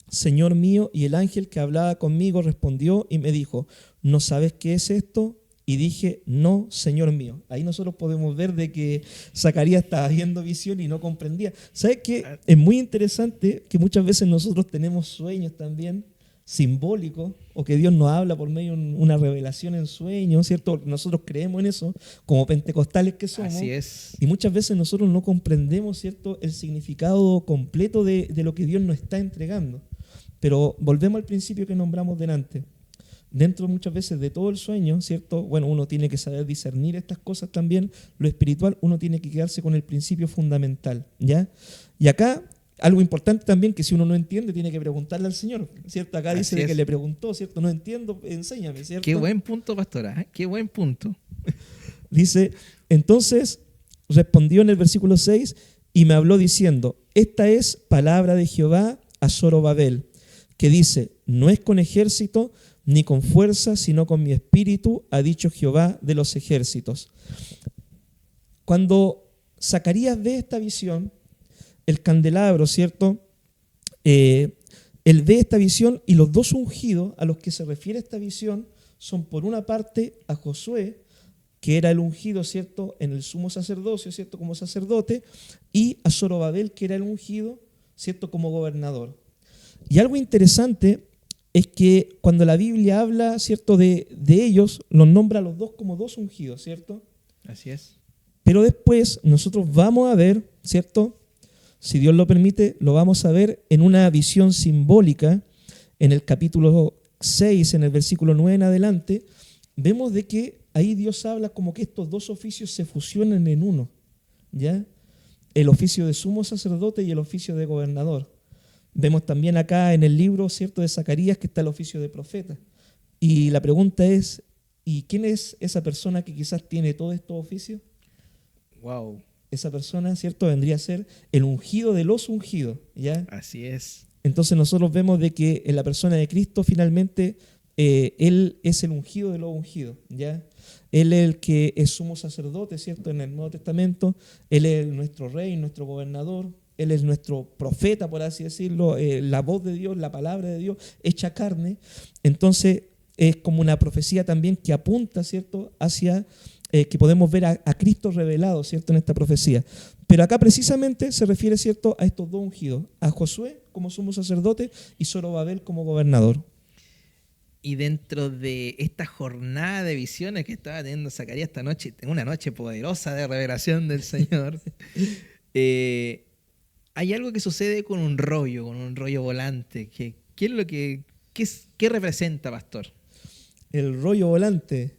Señor mío? Y el ángel que hablaba conmigo respondió y me dijo, ¿no sabes qué es esto? Y dije, no, Señor mío. Ahí nosotros podemos ver de que Zacarías estaba viendo visión y no comprendía. ¿Sabes qué? Es muy interesante que muchas veces nosotros tenemos sueños también simbólicos, o que Dios nos habla por medio de una revelación en sueños, ¿cierto? Nosotros creemos en eso, como pentecostales que somos. Así es. Y muchas veces nosotros no comprendemos, ¿cierto?, el significado completo de lo que Dios nos está entregando. Pero volvemos al principio que nombramos delante. Dentro muchas veces de todo el sueño, ¿cierto? Bueno, uno tiene que saber discernir estas cosas también. Lo espiritual, uno tiene que quedarse con el principio fundamental, ¿ya? Y acá, algo importante también, que si uno no entiende, tiene que preguntarle al Señor, ¿cierto? Acá dice de que le preguntó, ¿cierto? No entiendo, enséñame, ¿cierto? Qué buen punto, pastora, ¿eh? Qué buen punto. Dice, entonces respondió en el versículo 6 y me habló diciendo, esta es palabra de Jehová a Zorobabel, que dice, no es con ejército ni con fuerza, sino con mi espíritu, ha dicho Jehová de los ejércitos. Cuando Zacarías ve esta visión, el candelabro, ¿cierto? Él ve esta visión y los 2 ungidos a los que se refiere esta visión son por una parte a Josué, que era el ungido, ¿cierto?, en el sumo sacerdocio, ¿cierto?, como sacerdote, y a Zorobabel, que era el ungido, ¿cierto?, como gobernador. Y algo interesante es que cuando la Biblia habla, ¿cierto?, de ellos, los nombra a los 2 como 2 ungidos, ¿cierto? Así es. Pero después nosotros vamos a ver, ¿cierto?, si Dios lo permite, lo vamos a ver en una visión simbólica, en el capítulo 6, en el versículo 9 en adelante, vemos de que ahí Dios habla como que estos 2 oficios se fusionan en uno, ¿ya? El oficio de sumo sacerdote y el oficio de gobernador. Vemos también acá en el libro, ¿cierto?, de Zacarías, que está el oficio de profeta. Y la pregunta es, ¿y quién es esa persona que quizás tiene todos estos oficios? Wow. Esa persona, ¿cierto?, vendría a ser el ungido de los ungidos, ¿ya? Así es. Entonces nosotros vemos de que en la persona de Cristo finalmente Él es el ungido de los ungidos, ¿ya? Él es el que es sumo sacerdote, ¿cierto?, en el Nuevo Testamento. Él es nuestro rey, nuestro gobernador. Él es nuestro profeta, por así decirlo, la voz de Dios, la palabra de Dios hecha carne. Entonces es como una profecía también que apunta, ¿cierto?, hacia que podemos ver a Cristo revelado, ¿cierto?, en esta profecía. Pero acá precisamente se refiere, ¿cierto?, a estos 2 ungidos, a Josué como sumo sacerdote y Zorobabel como gobernador. Y dentro de esta jornada de visiones que estaba teniendo Zacarías esta noche, una noche poderosa de revelación del Señor, hay algo que sucede con un rollo volante. ¿Qué representa, pastor? El rollo volante.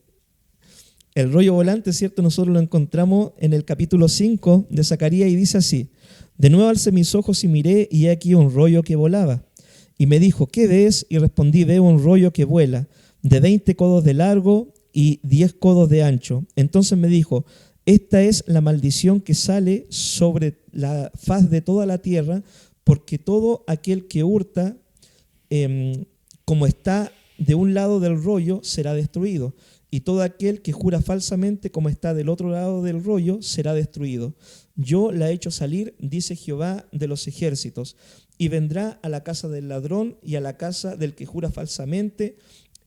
El rollo volante, ¿cierto? Nosotros lo encontramos en el capítulo 5 de Zacarías y dice así: de nuevo alcé mis ojos y miré, y he aquí un rollo que volaba. Y me dijo, ¿qué ves? Y respondí, veo un rollo que vuela, de 20 codos de largo y 10 codos de ancho. Entonces me dijo, esta es la maldición que sale sobre la faz de toda la tierra, porque todo aquel que hurta, como está de un lado del rollo, será destruido. Y todo aquel que jura falsamente, como está del otro lado del rollo, será destruido. Yo la he hecho salir, dice Jehová de los ejércitos, y vendrá a la casa del ladrón y a la casa del que jura falsamente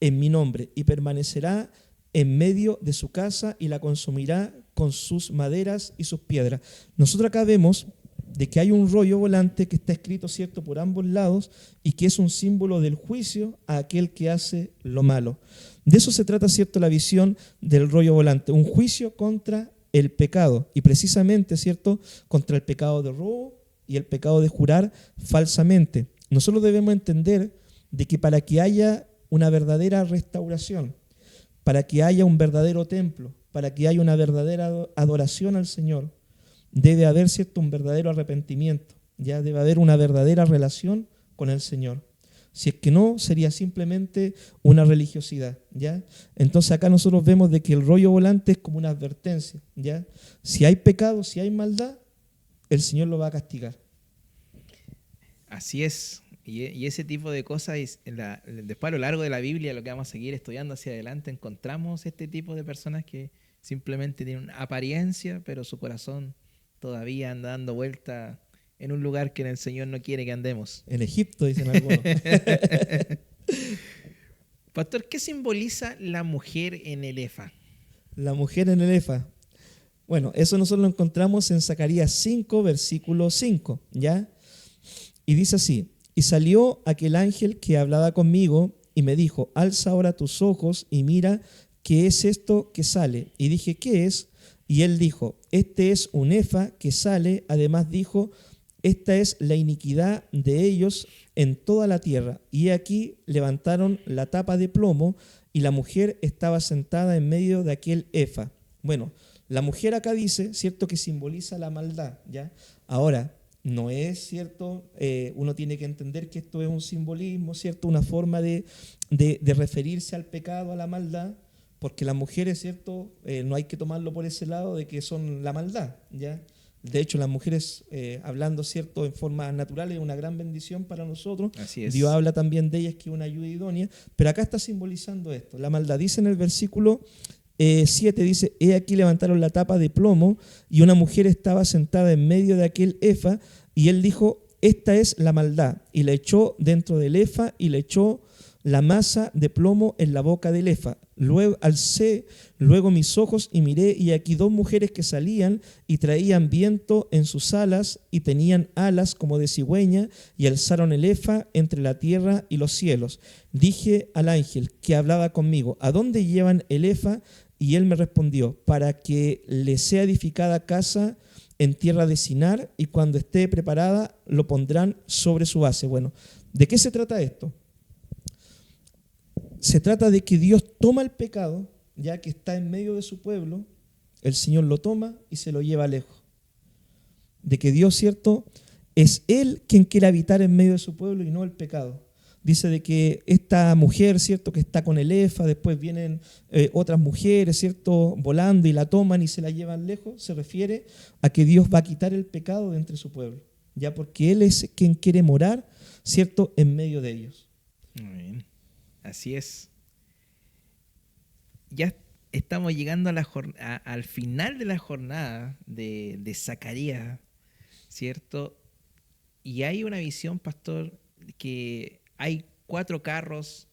en mi nombre, y permanecerá en medio de su casa y la consumirá con sus maderas y sus piedras. Nosotros acá vemos de que hay un rollo volante que está escrito, ¿cierto?, por ambos lados, y que es un símbolo del juicio a aquel que hace lo malo. De eso se trata, ¿cierto?, la visión del rollo volante, un juicio contra el pecado, y precisamente, ¿cierto?, contra el pecado de robo y el pecado de jurar falsamente. Nosotros debemos entender de que para que haya una verdadera restauración, para que haya un verdadero templo, para que haya una verdadera adoración al Señor, debe haber, ¿cierto?, un verdadero arrepentimiento, ya debe haber una verdadera relación con el Señor. Si es que no, sería simplemente una religiosidad, ¿ya? Entonces acá nosotros vemos de que el rollo volante es como una advertencia, ¿ya? Si hay pecado, si hay maldad, el Señor lo va a castigar. Así es. Y ese tipo de cosas, después a lo largo de la Biblia, lo que vamos a seguir estudiando hacia adelante, encontramos este tipo de personas que simplemente tienen una apariencia, pero su corazón todavía anda dando vuelta en un lugar que el Señor no quiere que andemos. En Egipto, dicen algunos. Pastor, ¿qué simboliza la mujer en el Efa? La mujer en el Efa. Bueno, eso nosotros lo encontramos en Zacarías 5, versículo 5, ¿ya? Y dice así: y salió aquel ángel que hablaba conmigo y me dijo, alza ahora tus ojos y mira qué es esto que sale. Y dije, ¿qué es? Y él dijo, este es un Efa que sale. Además dijo, esta es la iniquidad de ellos en toda la tierra. Y aquí levantaron la tapa de plomo y la mujer estaba sentada en medio de aquel Efa. Bueno, la mujer acá dice, ¿cierto?, que simboliza la maldad, ¿ya? Ahora, no es cierto, uno tiene que entender que esto es un simbolismo, ¿cierto?, una forma de referirse al pecado, a la maldad, porque las mujeres, ¿cierto?, no hay que tomarlo por ese lado de que son la maldad, ¿ya? De hecho, las mujeres, hablando, ¿cierto?, en forma natural, es una gran bendición para nosotros. Así es. Dios habla también de ellas, que es una ayuda idónea, pero acá está simbolizando esto, la maldad. Dice en el versículo 7, dice, he aquí levantaron la tapa de plomo y una mujer estaba sentada en medio de aquel Efa y él dijo, esta es la maldad, y la echó dentro del Efa y le echó la masa de plomo en la boca del Efa. Luego alcé luego mis ojos y miré, y aquí dos mujeres que salían y traían viento en sus alas y tenían alas como de cigüeña y alzaron el Efa entre la tierra y los cielos. Dije al ángel que hablaba conmigo, ¿a dónde llevan el Efa? Y él me respondió, para que le sea edificada casa en tierra de Sinar, y cuando esté preparada lo pondrán sobre su base. Bueno, ¿de qué se trata esto? Se trata de que Dios toma el pecado, ya que está en medio de su pueblo, el Señor lo toma y se lo lleva lejos. De que Dios, ¿cierto?, es Él quien quiere habitar en medio de su pueblo y no el pecado. Dice de que esta mujer, ¿cierto?, que está con el Efa, después vienen otras mujeres, ¿cierto?, volando y la toman y se la llevan lejos, se refiere a que Dios va a quitar el pecado de entre su pueblo, ya porque Él es quien quiere morar, ¿cierto?, en medio de ellos. Muy bien. Así es. Ya estamos llegando al final de la jornada de Zacarías, ¿cierto? Y hay una visión, pastor, que hay 4 carros,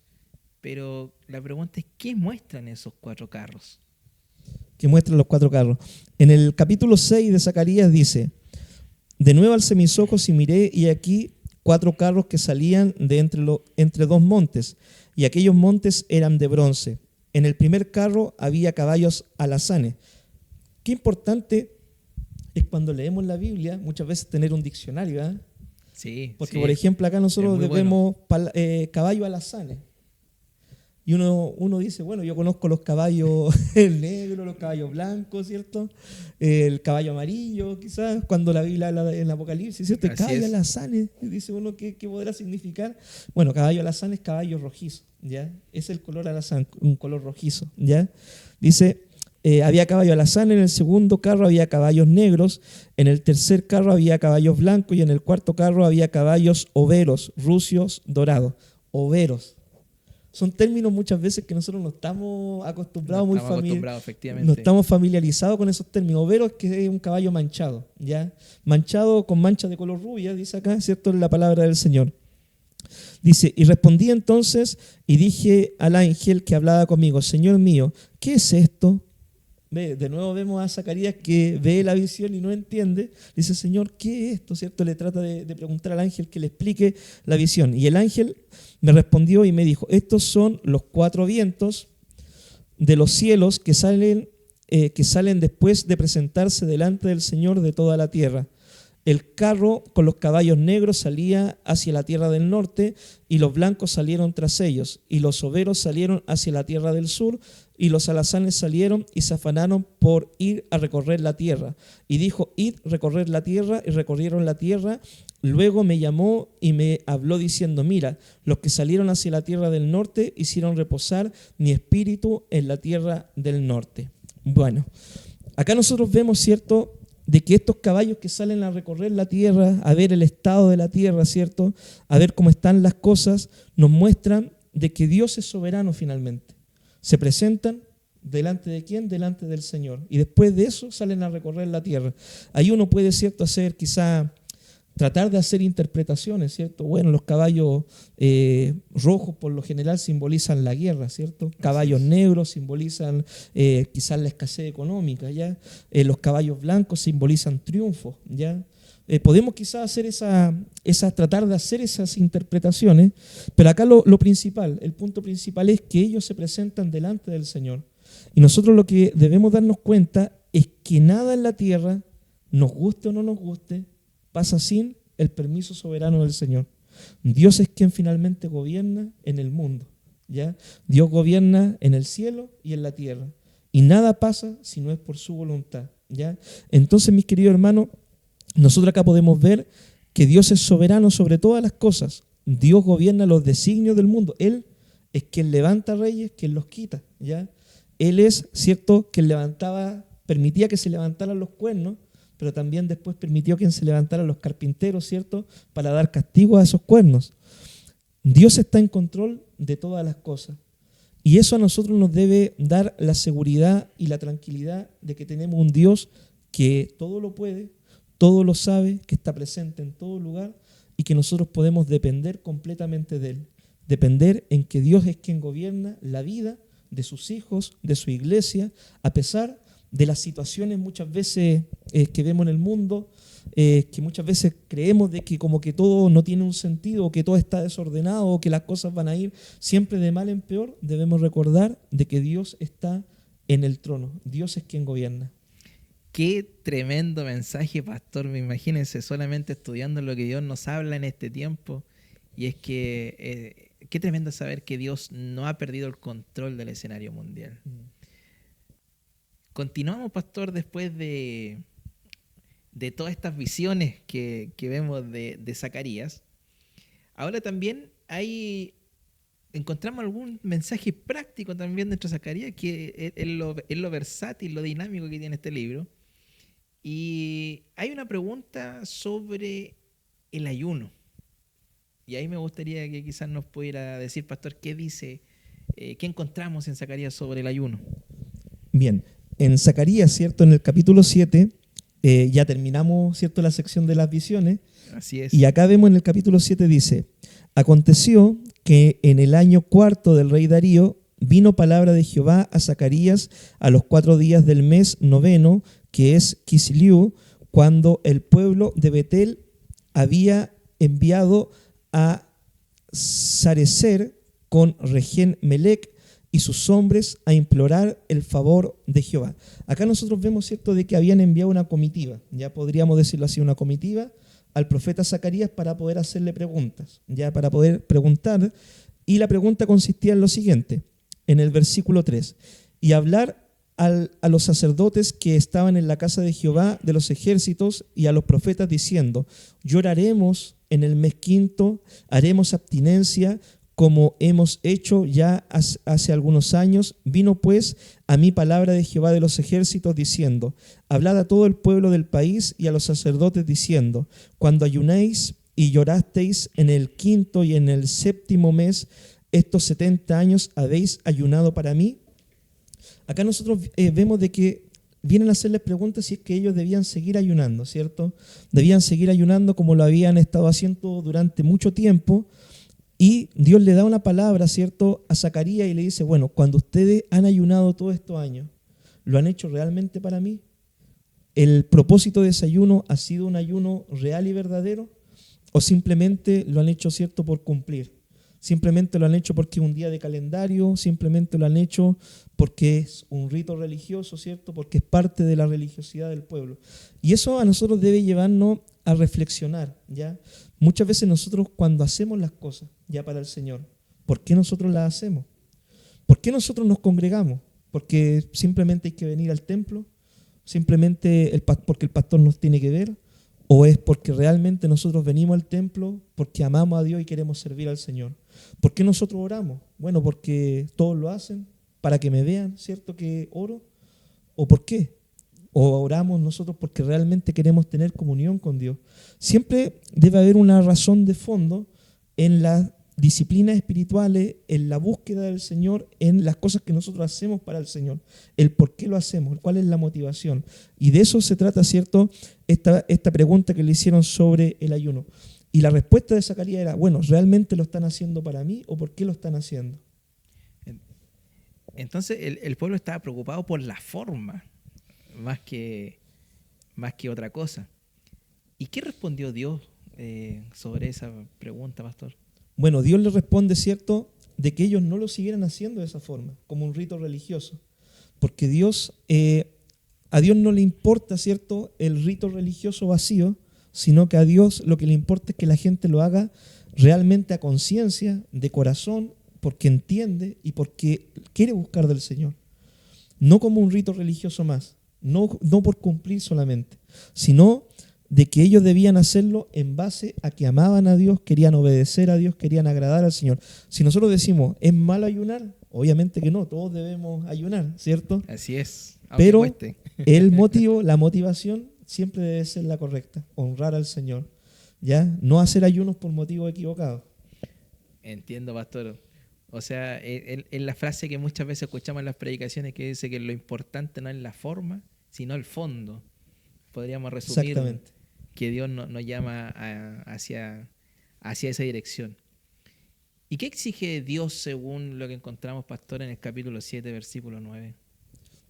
pero la pregunta es, ¿qué muestran esos 4 carros? Que muestran los 4 carros. En el capítulo 6 de Zacarías dice, de nuevo alcé mis ojos y miré, y aquí 4 carros que salían de entre 2 montes, y aquellos montes eran de bronce. En el primer carro había caballos alazanes. Qué importante es cuando leemos la Biblia, muchas veces tener un diccionario, ¿eh? Sí. Porque, sí, por ejemplo, acá nosotros vemos caballos alazanes. Y uno dice, bueno, yo conozco los caballos negros, los caballos blancos, ¿cierto? El caballo amarillo, quizás, cuando la Biblia habla en el Apocalipsis, ¿cierto? El caballo alazanes, dice uno, ¿qué podrá significar? Bueno, caballo alazán es caballo rojizo, ¿ya? Es el color alazán, un color rojizo, ¿ya? Dice, había caballo alazán, en el segundo carro había caballos negros, en el tercer carro había caballos blancos y en el cuarto carro había caballos overos, rucios, dorados. Overos. Son términos muchas veces que nosotros no estamos acostumbrados, efectivamente. No estamos familiarizados con esos términos. Overo es que es un caballo manchado, ¿ya? Manchado con manchas de color rubia, dice acá, ¿cierto?, en la palabra del Señor. Dice, y respondí entonces y dije al ángel que hablaba conmigo, Señor mío, ¿qué es esto? De nuevo vemos a Zacarías que ve la visión y no entiende. Dice, Señor, ¿qué es esto? ¿Cierto? Le trata de preguntar al ángel que le explique la visión. Y el ángel me respondió y me dijo, estos son los 4 vientos de los cielos que salen después de presentarse delante del Señor de toda la tierra. El carro con los caballos negros salía hacia la tierra del norte, y los blancos salieron tras ellos, y los overos salieron hacia la tierra del sur, y los alazanes salieron y se afanaron por ir a recorrer la tierra. Y dijo: id, recorrer la tierra, y recorrieron la tierra. Luego me llamó y me habló diciendo: mira, los que salieron hacia la tierra del norte hicieron reposar mi espíritu en la tierra del norte. Bueno, acá nosotros vemos, ¿cierto?, de que estos caballos que salen a recorrer la tierra, a ver el estado de la tierra, ¿cierto?, a ver cómo están las cosas, nos muestran de que Dios es soberano finalmente. Se presentan ¿delante de quién? Delante del Señor. Y después de eso salen a recorrer la tierra. Ahí uno puede, ¿cierto?, tratar de hacer interpretaciones, ¿cierto? Bueno, los caballos rojos por lo general simbolizan la guerra, ¿cierto? Caballos negros simbolizan quizás la escasez económica, ¿ya? Los caballos blancos simbolizan triunfo, ¿ya? Podemos quizás hacer tratar de hacer esas interpretaciones, pero acá lo principal, el punto principal es que ellos se presentan delante del Señor. Y nosotros lo que debemos darnos cuenta es que nada en la tierra, nos guste o no nos guste, pasa sin el permiso soberano del Señor. Dios es quien finalmente gobierna en el mundo, ¿ya? Dios gobierna en el cielo y en la tierra. Y nada pasa si no es por su voluntad, ¿ya? Entonces, mis queridos hermanos, nosotros acá podemos ver que Dios es soberano sobre todas las cosas. Dios gobierna los designios del mundo. Él es quien levanta reyes, quien los quita, ¿ya? Él es, ¿cierto?, quien permitía que se levantaran los cuernos, pero también después permitió que se levantaran los carpinteros, ¿cierto?, para dar castigo a esos cuernos. Dios está en control de todas las cosas. Y eso a nosotros nos debe dar la seguridad y la tranquilidad de que tenemos un Dios que todo lo puede, todo lo sabe, que está presente en todo lugar y que nosotros podemos depender completamente de Él. Depender en que Dios es quien gobierna la vida de sus hijos, de su iglesia, a pesar de las situaciones muchas veces que vemos en el mundo, que muchas veces creemos de que como que todo no tiene un sentido, o que todo está desordenado, o que las cosas van a ir siempre de mal en peor. Debemos recordar de que Dios está en el trono. Dios es quien gobierna. Qué tremendo mensaje, pastor. Me imagínense solamente estudiando lo que Dios nos habla en este tiempo. Y es que qué tremendo saber que Dios no ha perdido el control del escenario mundial. Continuamos, pastor, después de todas estas visiones que vemos de Zacarías. Ahora también encontramos algún mensaje práctico también dentro de Zacarías, que es lo versátil, lo dinámico que tiene este libro. Y hay una pregunta sobre el ayuno. Y ahí me gustaría que quizás nos pudiera decir, pastor, qué encontramos en Zacarías sobre el ayuno. Bien. En Zacarías, ¿cierto?, en el capítulo 7, ya terminamos, ¿cierto?, la sección de las visiones. Así es. Y acá vemos en el capítulo 7, dice: aconteció que en el año 4 del rey Darío vino palabra de Jehová a Zacarías a los 4 días del mes 9, que es Kisliu, cuando el pueblo de Betel había enviado a Sarecer con Regén Melec y sus hombres a implorar el favor de Jehová. Acá nosotros vemos, ¿cierto?, de que habían enviado una comitiva, ya podríamos decirlo así, una comitiva al profeta Zacarías para poder hacerle preguntas, ya para poder preguntar. Y la pregunta consistía en lo siguiente, en el versículo 3: y hablar a los sacerdotes que estaban en la casa de Jehová de los ejércitos y a los profetas diciendo: lloraremos en el mes 5, haremos abstinencia, como hemos hecho ya hace algunos años. Vino pues a mí palabra de Jehová de los ejércitos diciendo: hablad a todo el pueblo del país y a los sacerdotes diciendo: cuando ayunéis y llorasteis en el 5 y en el 7 mes, estos 70 años habéis ayunado para mí. Acá nosotros vemos de que vienen a hacerles preguntas si es que ellos debían seguir ayunando, ¿cierto? Debían seguir ayunando como lo habían estado haciendo durante mucho tiempo. Y Dios le da una palabra, ¿cierto?, a Zacarías y le dice: bueno, cuando ustedes han ayunado todos estos años, ¿lo han hecho realmente para mí? ¿El propósito de ese ayuno ha sido un ayuno real y verdadero? ¿O simplemente lo han hecho, ¿cierto?, por cumplir? Simplemente lo han hecho porque es un día de calendario, simplemente lo han hecho porque es un rito religioso, ¿cierto?, porque es parte de la religiosidad del pueblo. Y eso a nosotros debe llevarnos a reflexionar, ¿ya? Muchas veces nosotros cuando hacemos las cosas ya para el Señor, ¿por qué nosotros las hacemos? ¿Por qué nosotros nos congregamos? ¿Porque simplemente hay que venir al templo? ¿Simplemente porque el pastor nos tiene que ver? ¿O es porque realmente nosotros venimos al templo porque amamos a Dios y queremos servir al Señor? ¿Por qué nosotros oramos? Bueno, porque todos lo hacen para que me vean, ¿cierto? Que oro. ¿O por qué? ¿O oramos nosotros porque realmente queremos tener comunión con Dios? Siempre debe haber una razón de fondo en las disciplinas espirituales, en la búsqueda del Señor, en las cosas que nosotros hacemos para el Señor, el por qué lo hacemos, cuál es la motivación. Y de eso se trata, ¿cierto?, esta pregunta que le hicieron sobre el ayuno. Y la respuesta de Zacarías era, bueno, ¿realmente lo están haciendo para mí o por qué lo están haciendo? Entonces el pueblo estaba preocupado por la forma, más que otra cosa. ¿Y qué respondió Dios sobre esa pregunta, pastor? Bueno, Dios les responde, ¿cierto?, de que ellos no lo siguieran haciendo de esa forma, como un rito religioso. Porque a Dios no le importa, ¿cierto?, el rito religioso vacío, sino que a Dios lo que le importa es que la gente lo haga realmente a conciencia, de corazón, porque entiende y porque quiere buscar del Señor. No como un rito religioso más, no por cumplir solamente, sino de que ellos debían hacerlo en base a que amaban a Dios, querían obedecer a Dios, querían agradar al Señor. Si nosotros decimos, ¿es malo ayunar? Obviamente que no, todos debemos ayunar, ¿cierto? Así es. Pero cueste. el motivo, la motivación siempre debe ser la correcta, honrar al Señor, ¿ya? No hacer ayunos por motivos equivocados. Entiendo, pastor. O sea, es la frase que muchas veces escuchamos en las predicaciones que dice que lo importante no es la forma, sino el fondo. Podríamos resumir Exactamente. que Dios nos llama hacia esa dirección. ¿Y qué exige Dios según lo que encontramos, pastor, en el capítulo 7, versículo 9?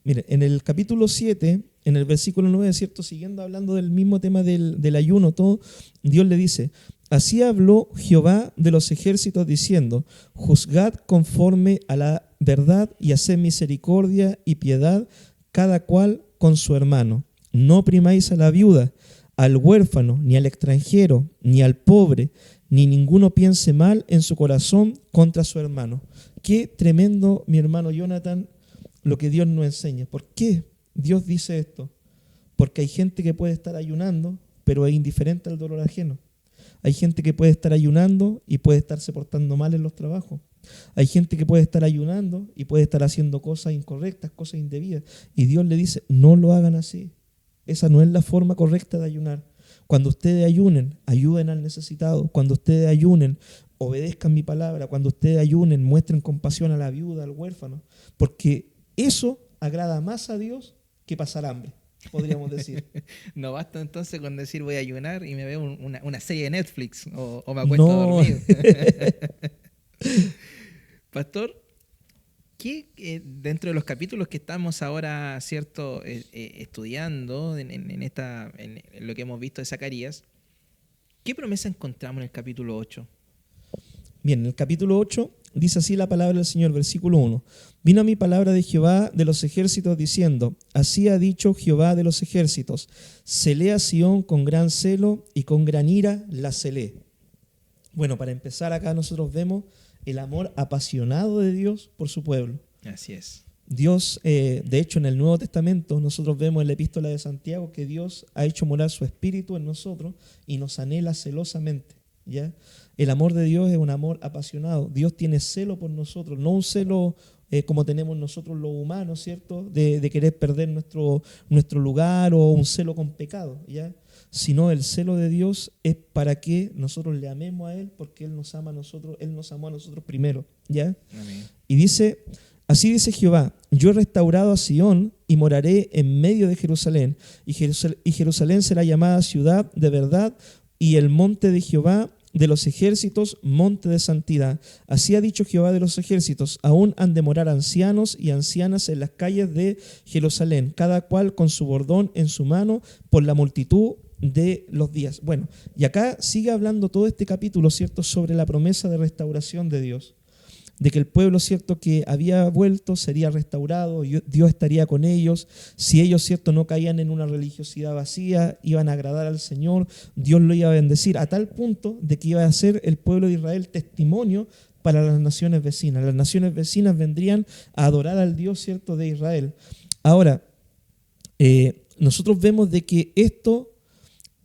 Mire, en el capítulo 7, en el versículo 9, ¿cierto?, siguiendo hablando del mismo tema del ayuno, todo, Dios le dice, así habló Jehová de los ejércitos diciendo, juzgad conforme a la verdad y haced misericordia y piedad cada cual con su hermano. No oprimáis a la viuda, al huérfano, ni al extranjero, ni al pobre, ni ninguno piense mal en su corazón contra su hermano. Qué tremendo, mi hermano Jonathan, lo que Dios nos enseña. ¿Por qué Dios dice esto? Porque hay gente que puede estar ayunando, pero es indiferente al dolor ajeno. Hay gente que puede estar ayunando y puede estarse portando mal en los trabajos. Hay gente que puede estar ayunando y puede estar haciendo cosas incorrectas, cosas indebidas. Y Dios le dice, no lo hagan así. Esa no es la forma correcta de ayunar. Cuando ustedes ayunen, ayuden al necesitado. Cuando ustedes ayunen, obedezcan mi palabra. Cuando ustedes ayunen, muestren compasión a la viuda, al huérfano. Porque eso agrada más a Dios que pasar hambre, podríamos decir. No basta entonces con decir voy a ayunar y me veo una serie de Netflix o me acuesto a dormir. Pastor, ¿qué dentro de los capítulos que estamos ahora, cierto, estudiando en lo que hemos visto de Zacarías, qué promesa encontramos en el capítulo 8? Bien, en el capítulo 8 dice así la palabra del Señor, versículo 1. Vino a mí palabra de Jehová de los ejércitos diciendo, así ha dicho Jehová de los ejércitos, celé a Sión con gran celo y con gran ira la celé. Bueno, para empezar acá nosotros vemos el amor apasionado de Dios por su pueblo. Así es. Dios, de hecho en el Nuevo Testamento nosotros vemos en la epístola de Santiago que Dios ha hecho morar su espíritu en nosotros y nos anhela celosamente, ¿ya? El amor de Dios es un amor apasionado. Dios tiene celo por nosotros, no un celo como tenemos nosotros los humanos, ¿cierto? De querer perder nuestro lugar o un celo con pecado, ¿ya? Sino el celo de Dios es para que nosotros le amemos a Él porque Él nos ama a nosotros, Él nos amó a nosotros primero, ¿ya? Amén. Y dice, así dice Jehová, yo he restaurado a Sión y moraré en medio de Jerusalén, y Jerusalén será llamada ciudad de verdad y el monte de Jehová de los ejércitos, monte de santidad. Así ha dicho Jehová de los ejércitos, aún han de morar ancianos y ancianas en las calles de Jerusalén, cada cual con su bordón en su mano por la multitud de los días. Bueno, y acá sigue hablando todo este capítulo, ¿cierto?, sobre la promesa de restauración de Dios. de que el pueblo, ¿cierto?, que había vuelto sería restaurado, Dios estaría con ellos. Si ellos, ¿cierto?, no caían en una religiosidad vacía, iban a agradar al Señor, Dios lo iba a bendecir, a tal punto de que iba a ser el pueblo de Israel testimonio para las naciones vecinas. Las naciones vecinas vendrían a adorar al Dios, ¿cierto?, de Israel. Ahora, nosotros vemos de que esto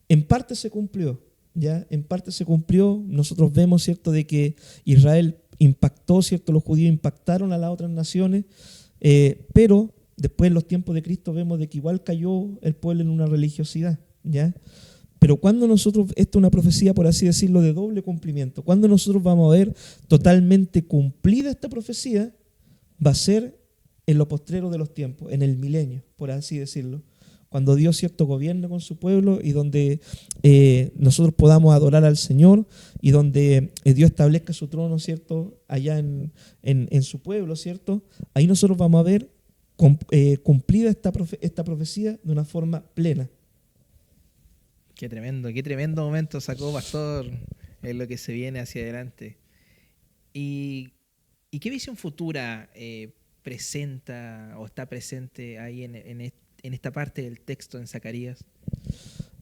en parte se cumplió, ¿ya? En parte se cumplió. Nosotros vemos, ¿cierto?, de que Israel impactó, ¿cierto?, los judíos impactaron a las otras naciones, pero después en los tiempos de Cristo vemos de que igual cayó el pueblo en una religiosidad, ¿ya? Pero cuando nosotros, esto es una profecía, por así decirlo, de doble cumplimiento, cuando nosotros vamos a ver totalmente cumplida esta profecía, va a ser en lo postrero de los tiempos, en el milenio, por así decirlo. Cuando Dios, ¿cierto?, gobierna con su pueblo y donde nosotros podamos adorar al Señor y donde Dios establezca su trono, ¿cierto?, allá en su pueblo, ¿cierto? Ahí nosotros vamos a ver cumplida esta profecía de una forma plena. Qué tremendo momento sacó Pastor en lo que se viene hacia adelante. ¿Y qué visión futura presenta o está presente ahí en esta parte del texto en Zacarías?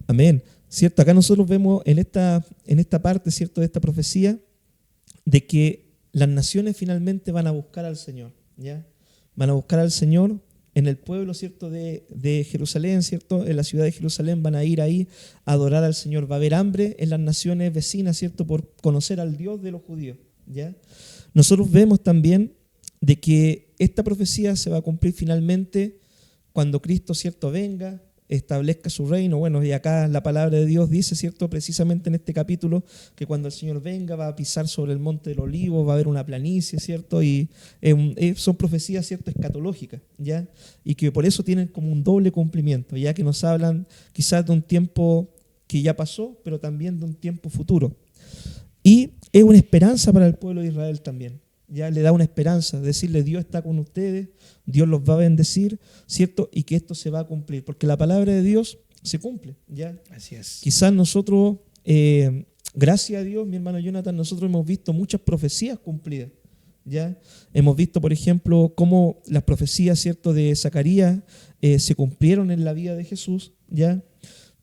Amén. ¿Cierto? Acá nosotros vemos en esta parte, ¿cierto?, de esta profecía, de que las naciones finalmente van a buscar al Señor, ¿ya? Van a buscar al Señor en el pueblo, ¿cierto?, de Jerusalén, ¿cierto? En la ciudad de Jerusalén van a ir ahí a adorar al Señor. Va a haber hambre en las naciones vecinas, ¿cierto?, por conocer al Dios de los judíos, ¿ya? Nosotros vemos también de que esta profecía se va a cumplir finalmente cuando Cristo, ¿cierto?, venga, establezca su reino. Bueno, y acá la palabra de Dios dice, ¿cierto?, precisamente en este capítulo, que cuando el Señor venga va a pisar sobre el monte del Olivo, va a haber una planicie, ¿cierto? Y son profecías, ¿cierto?, escatológicas, ¿ya? Y que por eso tienen como un doble cumplimiento, ya que nos hablan quizás de un tiempo que ya pasó, pero también de un tiempo futuro. Y es una esperanza para el pueblo de Israel también. Ya le da una esperanza, decirle Dios está con ustedes, Dios los va a bendecir, ¿cierto? Y que esto se va a cumplir, porque la palabra de Dios se cumple, ¿ya? Así es. Quizás nosotros, gracias a Dios, mi hermano Jonathan, nosotros hemos visto muchas profecías cumplidas, ¿ya? Hemos visto, por ejemplo, cómo las profecías, ¿cierto?, de Zacarías se cumplieron en la vida de Jesús, ¿ya?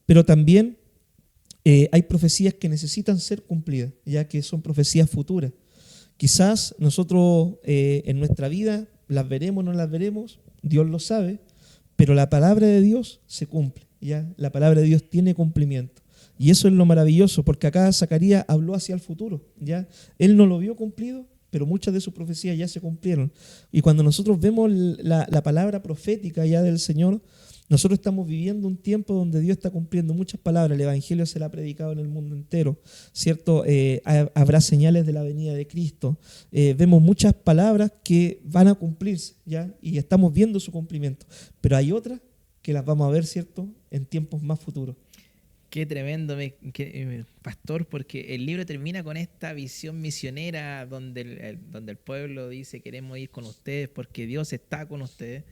Pero también hay profecías que necesitan ser cumplidas, ya que son profecías futuras. Quizás nosotros en nuestra vida las veremos o no las veremos, Dios lo sabe, pero la palabra de Dios se cumple, ¿ya? La palabra de Dios tiene cumplimiento. Y eso es lo maravilloso, porque acá Zacarías habló hacia el futuro, ¿ya? Él no lo vio cumplido, pero muchas de sus profecías ya se cumplieron. Y cuando nosotros vemos la palabra profética ya del Señor, nosotros estamos viviendo un tiempo donde Dios está cumpliendo muchas palabras. El Evangelio será predicado en el mundo entero, ¿cierto? Habrá señales de la venida de Cristo. Vemos muchas palabras que van a cumplirse, ¿ya? Y estamos viendo su cumplimiento. Pero hay otras que las vamos a ver, ¿cierto?, en tiempos más futuros. Qué tremendo, Pastor, porque el libro termina con esta visión misionera donde el pueblo dice queremos ir con ustedes porque Dios está con ustedes.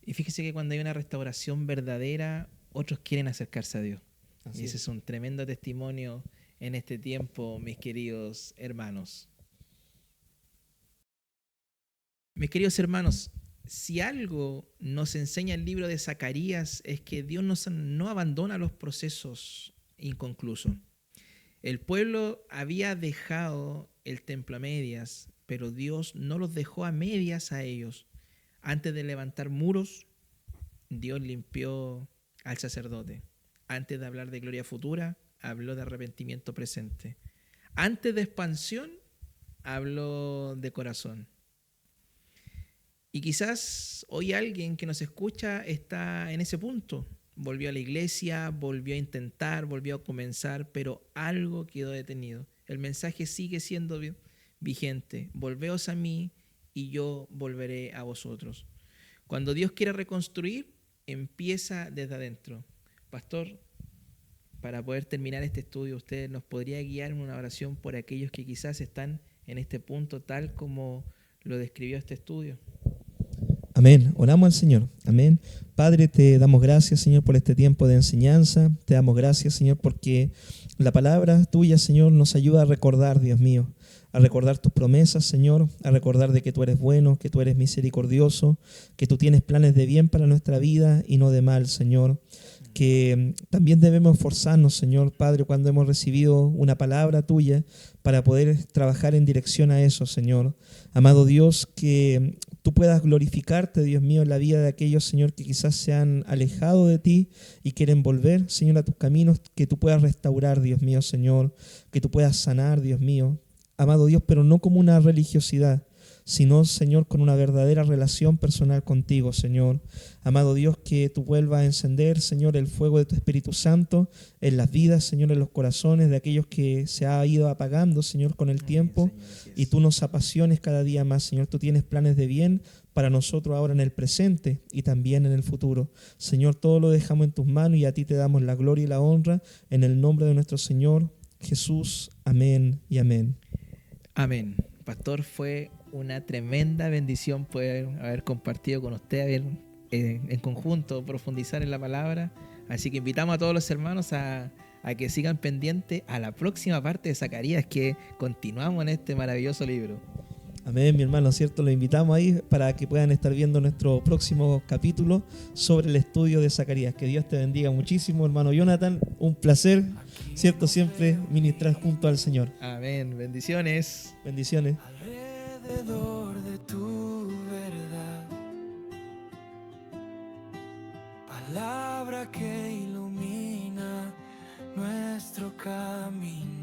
Y fíjese que cuando hay una restauración verdadera, otros quieren acercarse a Dios. Y ese es un tremendo testimonio en este tiempo, mis queridos hermanos. Mis queridos hermanos, si algo nos enseña el libro de Zacarías es que Dios no abandona los procesos inconclusos. El pueblo había dejado el templo a medias, pero Dios no los dejó a medias a ellos. Antes de levantar muros, Dios limpió al sacerdote. Antes de hablar de gloria futura, habló de arrepentimiento presente. Antes de expansión, habló de corazón. Y quizás hoy alguien que nos escucha está en ese punto. Volvió a la iglesia, volvió a intentar, volvió a comenzar, pero algo quedó detenido. El mensaje sigue siendo vigente. Volveos a mí y yo volveré a vosotros. Cuando Dios quiere reconstruir, empieza desde adentro. Pastor, para poder terminar este estudio, ¿usted nos podría guiar en una oración por aquellos que quizás están en este punto tal como lo describió este estudio? Amén. Oramos al Señor. Amén. Padre, te damos gracias, Señor, por este tiempo de enseñanza. Te damos gracias, Señor, porque la palabra tuya, Señor, nos ayuda a recordar, Dios mío, a recordar tus promesas, Señor, a recordar de que tú eres bueno, que tú eres misericordioso, que tú tienes planes de bien para nuestra vida y no de mal, Señor. Que también debemos esforzarnos, Señor Padre, cuando hemos recibido una palabra tuya para poder trabajar en dirección a eso, Señor. Amado Dios, que tú puedas glorificarte, Dios mío, en la vida de aquellos, Señor, que quizás se han alejado de ti y quieren volver, Señor, a tus caminos, que tú puedas restaurar, Dios mío, Señor, que tú puedas sanar, Dios mío. Amado Dios, pero no como una religiosidad, sino, Señor, con una verdadera relación personal contigo, Señor. Amado Dios, que tú vuelvas a encender, Señor, el fuego de tu Espíritu Santo en las vidas, Señor, en los corazones de aquellos que se ha ido apagando, Señor, con el tiempo. Señor, así es. Y tú nos apasiones cada día más, Señor. Tú tienes planes de bien para nosotros ahora en el presente y también en el futuro. Señor, todo lo dejamos en tus manos y a ti te damos la gloria y la honra en el nombre de nuestro Señor Jesús. Amén y amén. Amén. Pastor, fue una tremenda bendición poder haber compartido con usted, haber en conjunto profundizar en la palabra. Así que invitamos a todos los hermanos a que sigan pendientes a la próxima parte de Zacarías, que continuamos en este maravilloso libro. Amén, mi hermano, ¿cierto? Los invitamos ahí para que puedan estar viendo nuestro próximo capítulo sobre el estudio de Zacarías. Que Dios te bendiga muchísimo, hermano Jonathan. Un placer, ¿cierto? Siempre ministrar junto al Señor. Amén. Bendiciones. Bendiciones. Alrededor de tu verdad, palabra que ilumina nuestro camino.